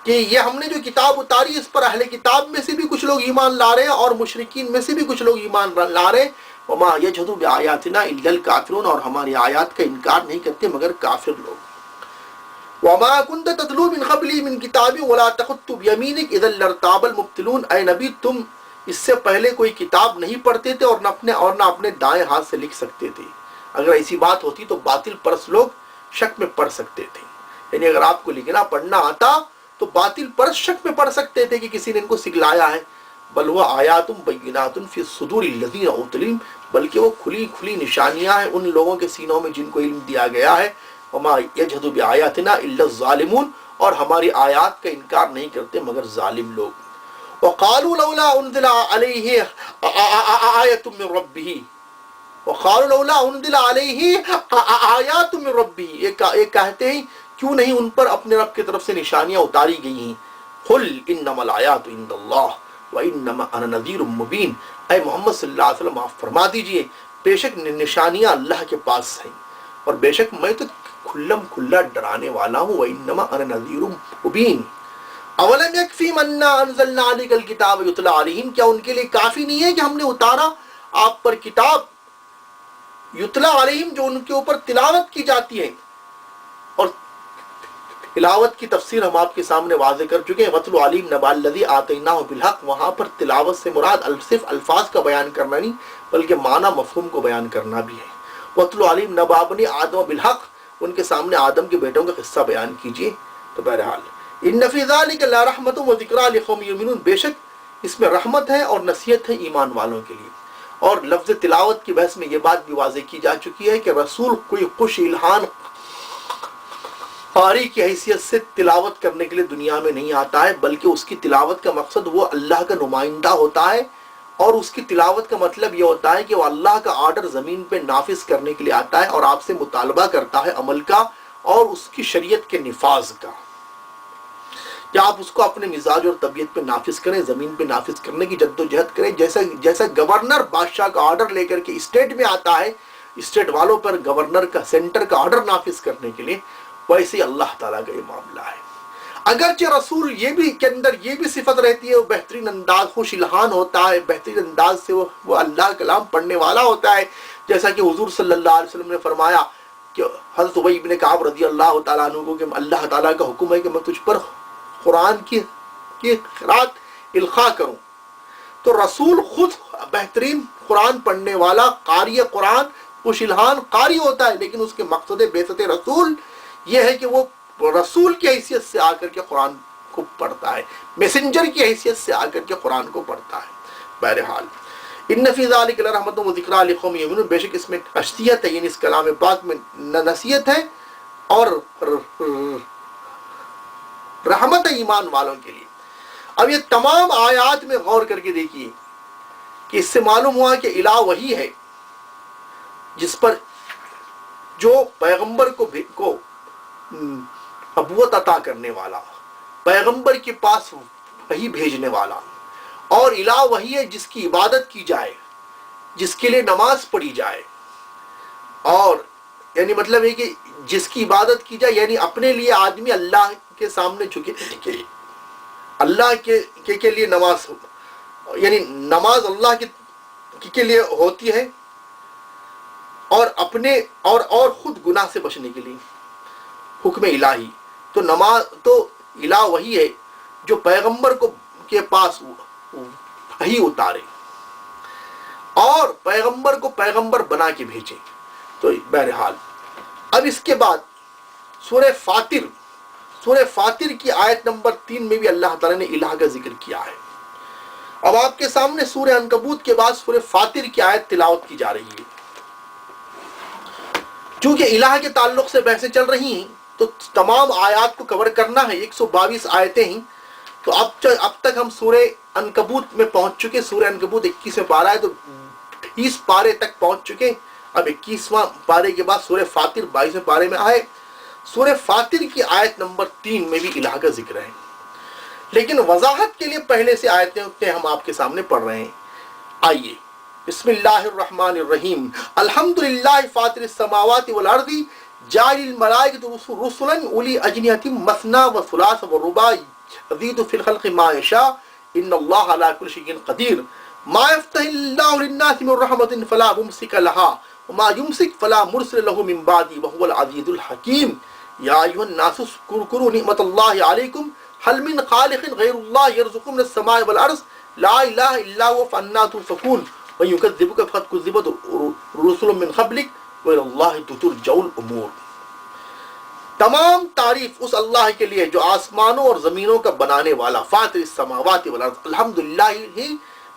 کہ یہ ہم نے جو کتاب اتاری اس پر اہل کتاب میں سے بھی کچھ لوگ ایمان لا رہے ہیں اور مشرکین میں سے بھی کچھ لوگ ایمان لا رہے ہیں. وما یجحد بآیاتنا الا الکافرون، اور ہماری آیات کا انکار نہیں کرتے مگر کافر لوگ. وما كنت تتلو من قبلی من کتاب ولا تخط بیمینک اذا لارتاب المبطلون، اے نبی تم اس سے پہلے کوئی کتاب نہیں پڑھتے تھے اور نہ اپنے دائیں ہاتھ سے لکھ سکتے تھے. اگر ایسی بات ہوتی تو باطل پرست لوگ شک میں پڑھ سکتے تھے. یعنی اگر آپ کو لکھنا پڑھنا آتا تو باطل پرست شک میں پڑھ سکتے تھے کہ کسی نے ان کو سکھلایا ہے. بل وہ آیات بینات فی صدور الذین اوتوا العلم، بلکہ وہ کھلی نشانیاں ہیں ان لوگوں کے سینوں میں جن کو علم دیا گیا ہے. وما یجحد بآیاتنا الا الظالمون، اور ہماری آیات کا انکار نہیں کرتے مگر ظالم لوگ. وقالوا لولا انزل علیہ آیۃ من ربہ، وقالوا لولا انزل علیہ آیات من ربہ، یہ کہتے ہیں کیوں نہیں ان پر اپنے رب کی طرف سے نشانیاں اتاری گئی ہیں. قل انما الآیات عند اللہ وانما انا نذیر مبین، اے محمد صلی اللہ علیہ وسلم آپ فرما دیجئے بے شک نشانیاں اللہ کے پاس ہیں اور بے شک میں تو کھلا ڈرانے والا ہوں. وانما انا نذیر مبین. اولم یکفیہم انا انزلنا علیک الکتاب یتلی علیہم، کیا ان کے لیے کافی نہیں ہے کہ ہم نے اتارا آپ پر کتاب یتلی علیہم جو ان کے اوپر تلاوت کی جاتی ہے. اور تلاوت کی تفسیر ہم آپ کے سامنے واضح کر چکے ہیں. وَاتْلُ عَلَيْهِمْ نَبَأَ الَّذِي آتَيْنَاهُ بِالْحَقِّ، وہاں پر تلاوت سے مراد صرف الفاظ کا بیان کرنا نہیں بلکہ معنی مفہوم کو بیان کرنا بھی ہے. وَاتْلُ عَلَيْهِمْ نَبَأَ بَنِي آدَمَ بِالْحَقِّ، ان کے سامنے آدم کے بیٹوں کا قصہ بیان کیجیے. تو بہرحال ان فی ذلک لرحمۃ وذکریٰ لقوم یؤمنون، بے شک اس میں رحمت ہے اور نصیحت ہے ایمان والوں کے لیے. اور لفظ تلاوت کی بحث میں یہ بات بھی واضح کی جا چکی ہے کہ رسول کوئی خوش الحان قاری کی حیثیت سے تلاوت کرنے کے لیے دنیا میں نہیں آتا ہے، بلکہ اس کی تلاوت کا مقصد وہ اللہ کا نمائندہ ہوتا ہے، اور اس کی تلاوت کا مطلب یہ ہوتا ہے کہ وہ اللہ کا آرڈر زمین پہ نافذ کرنے کے لیے آتا ہے اور آپ سے مطالبہ کرتا ہے عمل کا اور اس کی شریعت کے نفاذ کا. یا آپ اس کو اپنے مزاج اور طبیعت پہ نافذ کریں، زمین پہ نافذ کرنے کی جد و جہد کریں. جیسا گورنر بادشاہ کا آرڈر لے کر کے اسٹیٹ میں آتا ہے اسٹیٹ والوں پر گورنر کا سینٹر کا آرڈر نافذ کرنے کے لیے، ویسے اللہ تعالیٰ کا یہ معاملہ ہے. اگرچہ رسول کے اندر یہ بھی صفت رہتی ہے، وہ بہترین انداز خوش الحان ہوتا ہے، بہترین انداز سے وہ اللہ کا کلام پڑھنے والا ہوتا ہے، جیسا کہ حضور صلی اللہ علیہ وسلم نے فرمایا کہ حضرت ابی بن کعب رضی اللہ تعالیٰ عنہ کو کہ اللہ تعالیٰ کا حکم ہے کہ میں تجھ پر قرآن کی قرات القاء کروں. تو رسول خود بہترین قرآن پڑھنے والا قاری قرآن خوش الحان قاری ہوتا ہے، لیکن اس کے مقصد بعثت رسول یہ ہے کہ وہ رسول کی حیثیت سے آ کر کے قرآن کو پڑھتا ہے، میسنجر کی حیثیت سے آ کر کے قرآن کو پڑھتا ہے. بہرحال ان فی ذلک لرحمۃ و ذکریٰ لقوم یؤمنون، بے شک اس میں نصیحت ہے، یعنی اس کلام پاک میں نصیحت ہے اور رحمت ہے ایمان والوں کے لیے. اب یہ تمام آیات میں غور کر کے دیکھیے کہ اس سے معلوم ہوا کہ الہ وہی ہے جس پر جو پیغمبر کو نبوت عطا کرنے والا، پیغمبر کے پاس وہی بھیجنے والا، اور الہ وہی ہے جس کی عبادت کی جائے، جس کے لیے نماز پڑھی جائے، اور یعنی مطلب ہے کہ جس کی عبادت کی جائے، یعنی اپنے لیے آدمی اللہ کے سامنے جھکے کہ اللہ کے لیے نماز، یعنی نماز اللہ کے لیے ہوتی ہے، اور اپنے اور خود گناہ سے بچنے کے لیے حکم الہی. تو نماز تو الہ وہی ہے جو پیغمبر کے پاس وحی اتارے اور پیغمبر کو پیغمبر بنا کے بھیجے. تو بہرحال اب اس کے بعد سورہ فاطر کی آیت نمبر 3 میں بھی اللہ تعالیٰ نے الہ کا ذکر کیا ہے. اب آپ کے سامنے سورہ عنکبوت کے بعد سورہ فاطر کی آیت تلاوت کی جا رہی ہے. چونکہ الہ کے تعلق سے بحثیں چل رہی ہیں تو تمام آیات کو کور کرنا ہے، 122 آیتیں ہیں. تو اب تک ہم سورہ عنکبوت میں پہنچ چکے. سورہ عنکبوت 21 میں پارہ ہے تو 20 پارے تک پہنچ چکے. اب 21واں پارے کے بعد سورہ فاطر 22ویں پارے میں آئے. سورہ فاطر کی آیت نمبر 3 میں بھی الہ کا ذکر ہے، لیکن وضاحت کے لیے پہلے سے آیتیں ہم آپ کے سامنے پڑھ رہے ہیں. آئیے بسم اللہ الرحمن الرحیم. الحمدللہ فاطر السماوات والارض جاعل الملائکۃ رسلا اولی اجنحۃ مثنی وثلاث ورباع یزید فی الخلق ما یشاء ان اللہ علی کل شیء قدیر. ما یفتح اللہ للناس من رحمۃ فلا ممسک لها وما یمسک فلا مرسل له من بعدہ وهو العزیز الحکیم. یا ایھا الناس اذکروا نعمت اللہ علیکم هل من خالق غیر اللہ یرزقکم من السماء والارض لا الہ الا هو فانا تؤفکون وَيُكَذِّبُكَ فَقَدْ كُذِّبَتْ رُسُلٌ مِّن قَبْلِكَ وَإِلَى اللَّهِ تُرْجَعُ الْأُمُورُ. تمام تعریف اس اللہ کے لیے جو آسمانوں اور زمینوں کا بنانے والا، فاطر السماوات والارض. الحمدللہ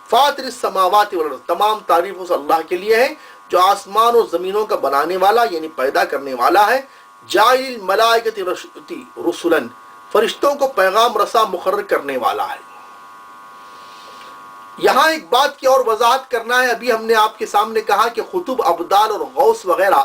فاطر السماوات والارض. تمام تعریف اس اللہ کے لیے ہے جو آسمان اور زمینوں کا بنانے والا یعنی پیدا کرنے والا ہے. جاعل الملائکۃ رسلا، فرشتوں کو پیغام رساں مقرر کرنے والا ہے. یہاں ایک بات کی اور وضاحت کرنا ہے. ابھی ہم نے آپ کے سامنے کہا کہ قطب، ابدال اور غوث وغیرہ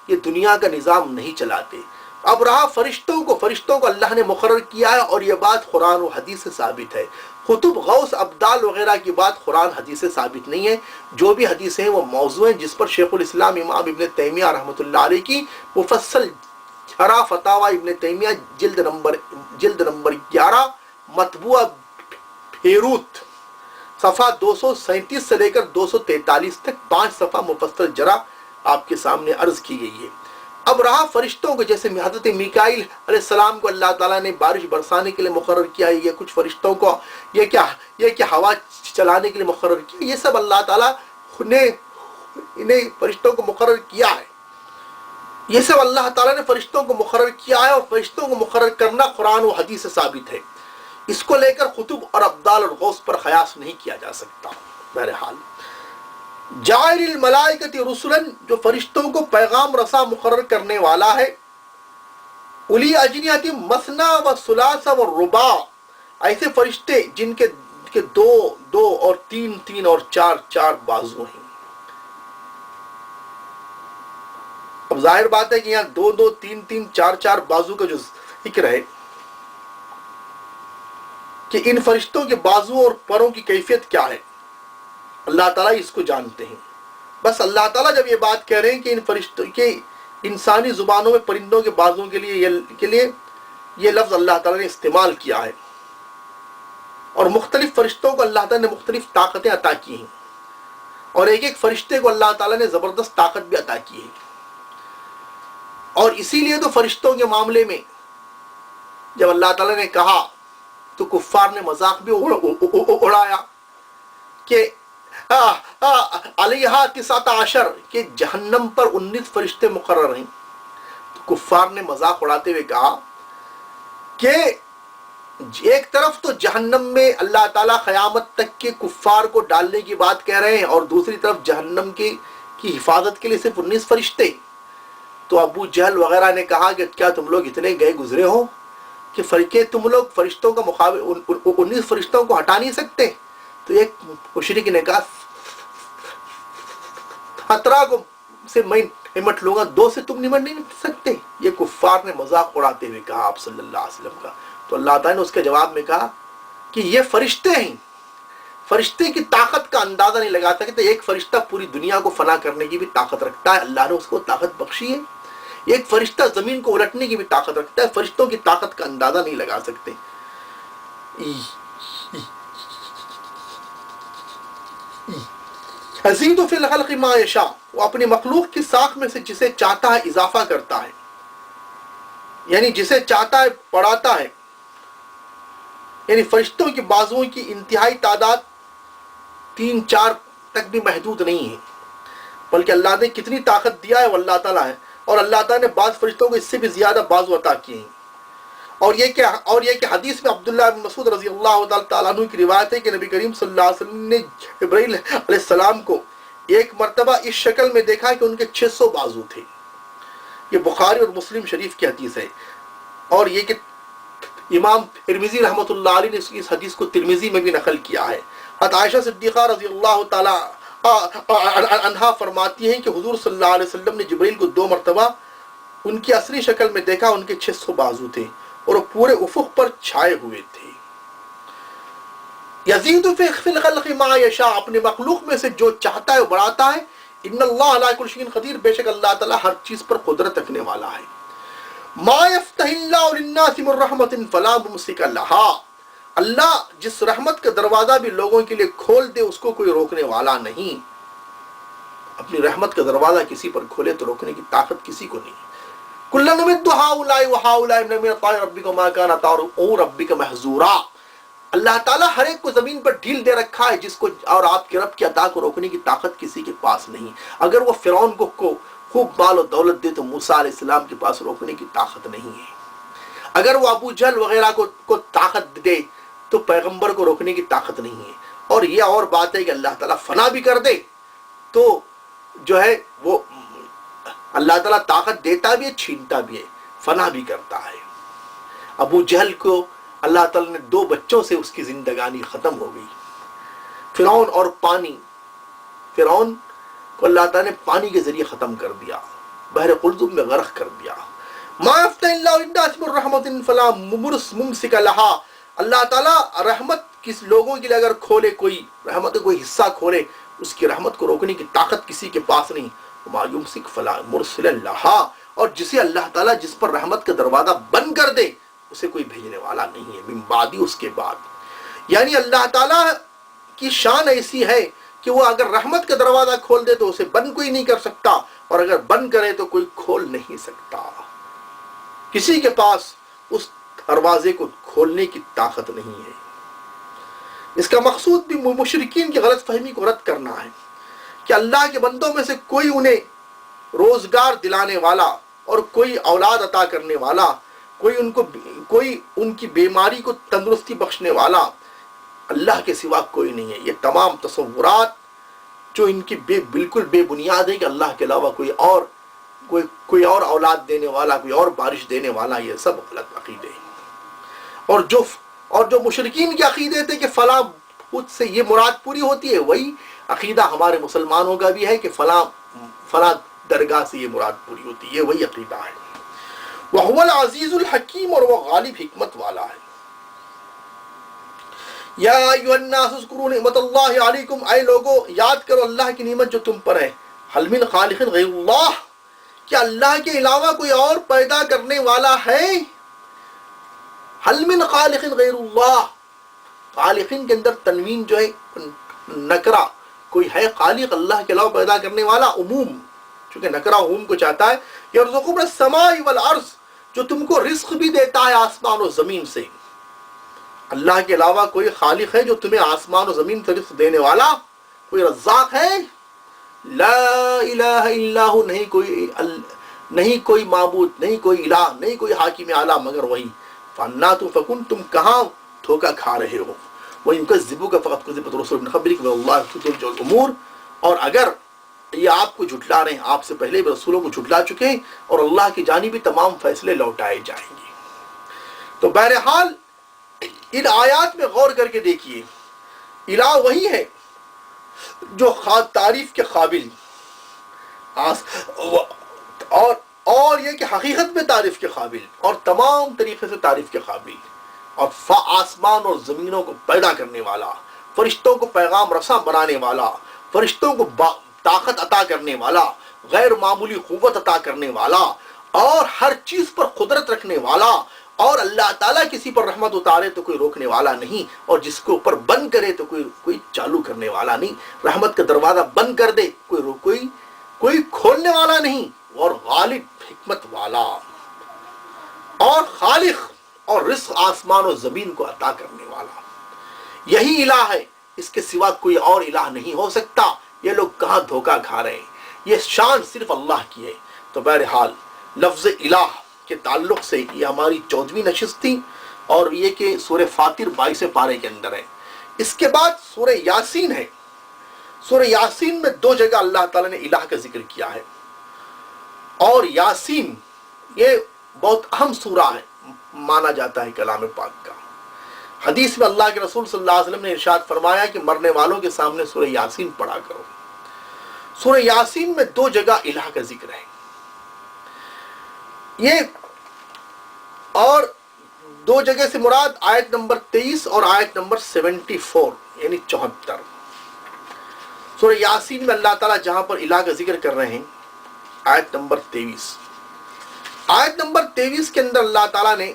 یہ دنیا کا نظام نہیں چلاتے. اب رہا فرشتوں کو اللہ نے مقرر کیا ہے، اور یہ بات قرآن و حدیث سے ثابت ہے. قطب، غوث، ابدال وغیرہ کی بات قرآن حدیث سے ثابت نہیں ہے. جو بھی حدیثیں ہیں وہ موضوع ہیں، جس پر شیخ الاسلام امام ابن تیمیہ رحمۃ اللہ علیہ کی مفصل شرح فتاوی ابن تیمیہ جلد نمبر 11 مطبوعہ بیروت صفحہ 237 سے لے کر 243 تک 5 صفحہ مفصل جرح آپ کے سامنے عرض کی گئی ہے. اب رہا فرشتوں کو، جیسے حضرت میکائیل علیہ السلام کو اللہ تعالیٰ نے بارش برسانے کے لیے مقرر کیا ہے، یہ کچھ فرشتوں کو یہ ہوا چلانے کے لیے مقرر کیا، یہ سب اللہ تعالیٰ نے انہیں فرشتوں کو مقرر کیا ہے. یہ سب اللہ تعالیٰ نے فرشتوں کو مقرر کیا ہے، اور فرشتوں کو مقرر کرنا قرآن و حدیث سے ثابت ہے. اس کو لے کر قطب اور ابدال اور غوث پر قیاس نہیں کیا جا سکتا. بہرحال جاعل الملائکۃ رسلا، جو فرشتوں کو پیغام رساں مقرر کرنے والا ہے. اولی اجنحۃ مثنی و ثلاث و رباع، ایسے فرشتے جن کے دو اور تین اور چار بازو ہیں. اب ظاہر بات ہے کہ یہاں 2 3 4 بازو کا جو ذکر ہے کہ ان فرشتوں کے بازو اور پروں کی کیفیت کیا ہے، اللہ تعالیٰ اس کو جانتے ہیں۔ بس اللہ تعالیٰ جب یہ بات کہہ رہے ہیں کہ ان فرشتوں کے انسانی زبانوں میں پرندوں کے بازوں کے لیے یہ لفظ اللہ تعالیٰ نے استعمال کیا ہے، اور مختلف فرشتوں کو اللہ تعالیٰ نے مختلف طاقتیں عطا کی ہیں، اور ایک ایک فرشتے کو اللہ تعالیٰ نے زبردست طاقت بھی عطا کی ہے۔ اور اسی لیے تو فرشتوں کے معاملے میں جب اللہ تعالیٰ نے کہا تو کفار نے مذاق بھی اڑایا کہ علیہا 19 کہ جہنم پر 19 فرشتے مقرر ہیں۔ تو کفار نے مذاق اڑاتے ہوئے کہا کہ ایک طرف تو جہنم میں اللہ تعالیٰ قیامت تک کے کفار کو ڈالنے کی بات کہہ رہے ہیں، اور دوسری طرف جہنم کی حفاظت کے لیے صرف 19 فرشتے۔ تو ابو جہل وغیرہ نے کہا کہ کیا تم لوگ اتنے گئے گزرے ہو کہ تم لوگ فرشتوں کا مقابل 19 فرشتوں کو ہٹا نہیں سکتے؟ تو ایک مشرک نے کہا 17 کو سے میں نمٹ لوں گا، 2 سے تم نمٹ نہیں سکتے؟ یہ کفار نے مذاق اڑاتے ہوئے کہا آپ صلی اللہ علیہ وسلم کا۔ تو اللہ تعالیٰ نے اس کے جواب میں کہا کہ یہ فرشتے ہیں، فرشتے کی طاقت کا اندازہ نہیں لگا سکتے۔ ایک فرشتہ پوری دنیا کو فنا کرنے کی بھی طاقت رکھتا ہے، اللہ نے اس کو طاقت بخشی ہے۔ ایک فرشتہ زمین کو الٹنے کی بھی طاقت رکھتا ہے، فرشتوں کی طاقت کا اندازہ نہیں لگا سکتے۔ یزید فی الخلق ما یشاء، وہ اپنی مخلوق کی ساخت میں سے جسے چاہتا ہے اضافہ کرتا ہے، یعنی جسے چاہتا ہے بڑھاتا ہے۔ یعنی فرشتوں کی بازوؤں کی انتہائی تعداد 3-4 تک بھی محدود نہیں ہے، بلکہ اللہ نے کتنی طاقت دیا ہے وہ اللہ تعالیٰ ہے، اور اللہ تعالیٰ نے بعض فرشتوں کو اس سے بھی زیادہ بازو عطا کیے ہیں۔ اور یہ کہ حدیث میں عبداللہ بن مسعود رضی اللہ تعالیٰ عنہ کی روایت ہے کہ نبی کریم صلی اللہ علیہ وسلم نے جبرائیل علیہ السلام کو ایک مرتبہ اس شکل میں دیکھا کہ ان کے 600 بازو تھے۔ یہ بخاری اور مسلم شریف کی حدیث ہے، اور یہ کہ امام ترمذی رحمۃ اللہ علیہ نے اس حدیث کو ترمذی میں بھی نقل کیا ہے۔ حضرت عائشہ صدیقہ رضی اللہ تعالیٰ عنہا فرماتی ہیں کہ حضور صلی اللہ علیہ وسلم نے جبرائیل کو 2 مرتبہ ان کی اصلی شکل میں دیکھا، ان کے 600 بازو تھے اور وہ پورے افق پر چھائے ہوئے تھے۔ یزید فی الخلق ما یشاء، اپنے مخلوق میں سے جو چاہتا ہے وہ بڑھاتا ہے۔ ان اللہ علی کل شیء قدیر، بے شک اللہ تعالیٰ ہر چیز پر قدرت رکھنے والا ہے۔ ما یفتح اللہ للناس من رحمت فلا ممسک لہا، اللہ جس رحمت کا دروازہ بھی لوگوں کے لیے کھول دے اس کو کوئی روکنے والا نہیں۔ اپنی رحمت کا دروازہ کسی پر کھولے تو روکنے کی طاقت کسی کو نہیں۔ کلا نمد ہؤلاء وہؤلاء من عطاء ربک وما کان عطاء ربک محظورا، اللہ تعالیٰ ہر ایک کو زمین پر ڈھیل دے رکھا ہے جس کو، اور آپ کے رب کی عطا کو روکنے کی طاقت کسی کے پاس نہیں۔ اگر وہ فرعون کو خوب مال و دولت دے تو موسیٰ علیہ السلام کے پاس روکنے کی طاقت نہیں ہے۔ اگر وہ ابو جہل وغیرہ کو طاقت دے تو پیغمبر کو روکنے کی طاقت نہیں ہے۔ اور یہ اور بات ہے کہ اللہ تعالیٰ فنا بھی کر دے تو جو ہے وہ اللہ تعالیٰ طاقت دیتا بھی ہے، چھینتا بھی ہے، فنا بھی کرتا ہے۔ ابو جہل کو اللہ تعالیٰ نے 2 بچوں سے اس کی زندگانی ختم ہو گئی، فرعون اور پانی۔ فرعون کو اللہ تعالیٰ نے پانی کے ذریعے ختم کر دیا، بحر قلزم میں غرق کر دیا۔ ما یفتح اللہ للناس من رحمت فلا ممسک لہا، اللہ تعالیٰ رحمت کس لوگوں کے لیے اگر کھولے، کوئی رحمت کا کوئی حصہ کھولے، اس کی رحمت کو روکنے کی طاقت کسی کے پاس نہیں۔ ما یمسک فلا مرسل لہا، اور جسے اللہ تعالیٰ جس پر رحمت کا دروازہ بند کر دے اسے کوئی بھیجنے والا نہیں ہے، من بعدی، اس کے بعد۔ یعنی اللہ تعالیٰ کی شان ایسی ہے کہ وہ اگر رحمت کا دروازہ کھول دے تو اسے بند کوئی نہیں کر سکتا، اور اگر بند کرے تو کوئی کھول نہیں سکتا۔ کسی کے پاس اس دروازے کو کھولنے کی طاقت نہیں ہے۔ اس کا مقصود بھی مشرکین کی غلط فہمی کو رد کرنا ہے کہ اللہ کے بندوں میں سے کوئی انہیں روزگار دلانے والا اور کوئی اولاد عطا کرنے والا، کوئی ان کی بیماری کو تندرستی بخشنے والا اللہ کے سوا کوئی نہیں ہے۔ یہ تمام تصورات جو ان کی بالکل بے بنیاد ہے کہ اللہ کے علاوہ کوئی اور اولاد دینے والا، کوئی اور بارش دینے والا، یہ سب غلط عقیدے ہیں۔ اور جو مشرکین کے عقیدے تھے کہ فلاں بت سے یہ مراد پوری ہوتی ہے، وہی عقیدہ ہمارے مسلمانوں کا بھی ہے کہ فلاں درگاہ سے یہ مراد پوری ہوتی ہے، یہ وہی عقیدہ ہے۔ وَهُوَ الْعَزِيزُ الْحَكِيمُ، اور وہ غالب حکمت والا ہے۔ یا ایھا الناس اذکروا نعمت اللہ علیکم، اے لوگو یاد کرو اللہ کی نعمت جو تم پر ہے. هل من خالق غیر اللہ، کیا اللہ کے علاوہ کوئی اور پیدا کرنے والا ہے؟ هل من خالق غیر اللہ، خالقین کے اندر تنوین جو ہے نکرہ، کوئی ہے خالق اللہ کے علاوہ پیدا کرنے والا؟ عموم، چونکہ نکرہ عموم کو چاہتا ہے. یرزق من السماء والارض، جو تم کو رزق بھی دیتا ہے آسمان و زمین سے. اللہ کے علاوہ کوئی خالق ہے جو تمہیں آسمان و زمین سے رزق دینے والا؟ کوئی رزاق ہے؟ لا الہ الا ہو، نہیں کوئی معبود، نہیں کوئی الہ، نہیں کوئی حاکم اعلیٰ مگر وہی. فانا تؤفکون، تم کہاں دھوکہ کھا رہے ہو. وَيُكَذِّبُكَ فَقَدْ كُذِّبَتْ رُسُلٌ مِّن قَبْلِكَ وَاللَّهُ تُرْجِعُ الْأُمُورَ، اور اگر یہ آپ کو جھٹلا رہے ہیں، آپ سے پہلے بھی رسولوں کو جھٹلا چکے ہیں، اور اللہ کی جانب بھی تمام فیصلے لوٹائے جائیں گے. تو بہرحال ان آیات میں غور کر کے دیکھیے، الہ وہی ہے جو تعریف کے قابل، اور یہ کہ حقیقت میں تعریف کے قابل اور تمام طریقے سے تعریف کے قابل، اور آسمان اور زمینوں کو پیدا کرنے والا، فرشتوں کو پیغام رساں بنانے والا، فرشتوں کو طاقت عطا کرنے والا، غیر معمولی قوت عطا کرنے والا، اور ہر چیز پر قدرت رکھنے والا. اور اللہ تعالیٰ کسی پر رحمت اتارے تو کوئی روکنے والا نہیں، اور جس کے اوپر بند کرے تو کوئی چالو کرنے والا نہیں. رحمت کا دروازہ بند کر دے کوئی کھولنے والا نہیں. اور غالب، حکمت والا، اور خالق اور رزق آسمان و زمین کو عطا کرنے والا، یہی الہ ہے. اس کے سوا کوئی اور الہ نہیں ہو سکتا. یہ لوگ کہاں دھوکہ کھا رہے ہیں، یہ شان صرف اللہ کی ہے. تو بہرحال لفظ الہ کے تعلق سے یہ ہماری 14ویں نشست تھی، اور یہ کہ سورہ فاطر 22 پارے کے اندر ہے. اس کے بعد سورہ یاسین ہے. سورہ یاسین میں 2 جگہ اللہ تعالیٰ نے الہ کا ذکر کیا ہے. اور یاسین یہ بہت اہم سورہ ہے مانا جاتا ہے کلام پاک کا. حدیث میں اللہ کے رسول صلی اللہ علیہ وسلم نے ارشاد فرمایا کہ مرنے والوں کے سامنے سورہ یاسین پڑھا کرو. سورہ یاسین میں 2 جگہ الہ کا ذکر ہے. یہ اور 2 جگہ سے مراد آیت نمبر 23 اور آیت نمبر 74 یعنی 74. سورہ یاسین میں اللہ تعالیٰ جہاں پر الہ کا ذکر کر رہے ہیں، آیت نمبر 23. آیت نمبر 23 کے اندر اللہ تعالیٰ نے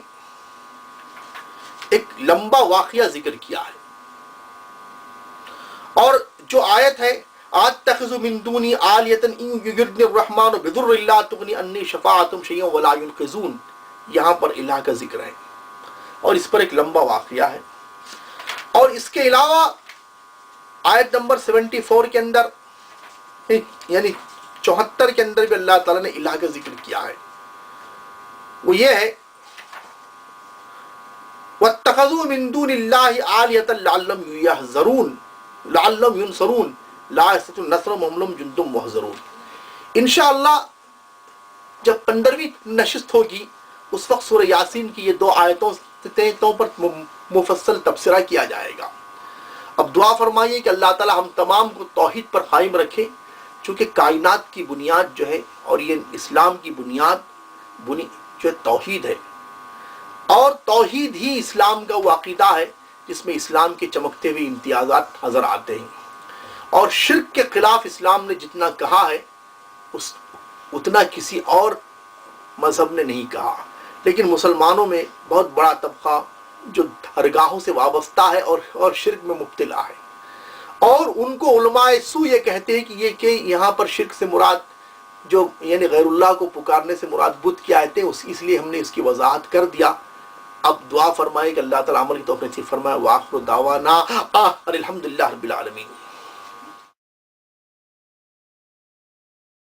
ایک لمبا واقعہ ذکر کیا ہے. اور جو آیت ہے اتخذ من دونی آلیۃ ان یردنی الرحمن بضر لا تغنی عنی شفاعتهم شیئا ولا ینقذون، یہاں پر الہ کا ذکر ہے، اور اس پر ایک لمبا واقعہ ہے. اور اس کے علاوہ آیت نمبر 74 کے اندر یعنی 74 کے اندر بھی اللہ تعالیٰ نے الہ کا ذکر کیا ہے. وہ یہ ہے وَاتَّخَذُوا مِن دُونِ اللَّهِ آلِهَةً لَعَلَّهُمْ يُنصَرُونَ لَا يَسْتَطِيعُونَ نَصْرَهُمْ وَهُمْ لَهُمْ جُندٌ مُّحْضَرُونَ. انشاءاللہ جب 15ویں نشست ہوگی اس وقت سورہ یاسین کی یہ 2 آیتوں پر مفصل تبصرہ کیا جائے گا. اب دعا فرمائیے کہ اللہ تعالی ہم تمام کو توحید پر قائم رکھے، چونکہ کائنات کی بنیاد جو ہے اور یہ اسلام کی بنیاد جو ہے توحید ہے، اور توحید ہی اسلام کا وہ عقیدہ ہے جس میں اسلام کے چمکتے ہوئے امتیازات نظر آتے ہیں. اور شرک کے خلاف اسلام نے جتنا کہا ہے اتنا کسی اور مذہب نے نہیں کہا. لیکن مسلمانوں میں بہت بڑا طبقہ جو درگاہوں سے وابستہ ہے اور شرک میں مبتلا ہے، اور ان کو علماء سو یہ کہتے ہیں کہ یہاں پر شرک سے مراد جو یعنی غیر اللہ کو پکارنے سے مراد بت کی آیتیں، اس لیے ہم نے اس کی وضاحت کر دیا. اب دعا فرمائے کہ اللہ تعالیٰ عمل کی توفیق نصیب فرمائے. وآخر دعوانا الحمدللہ رب العالمین.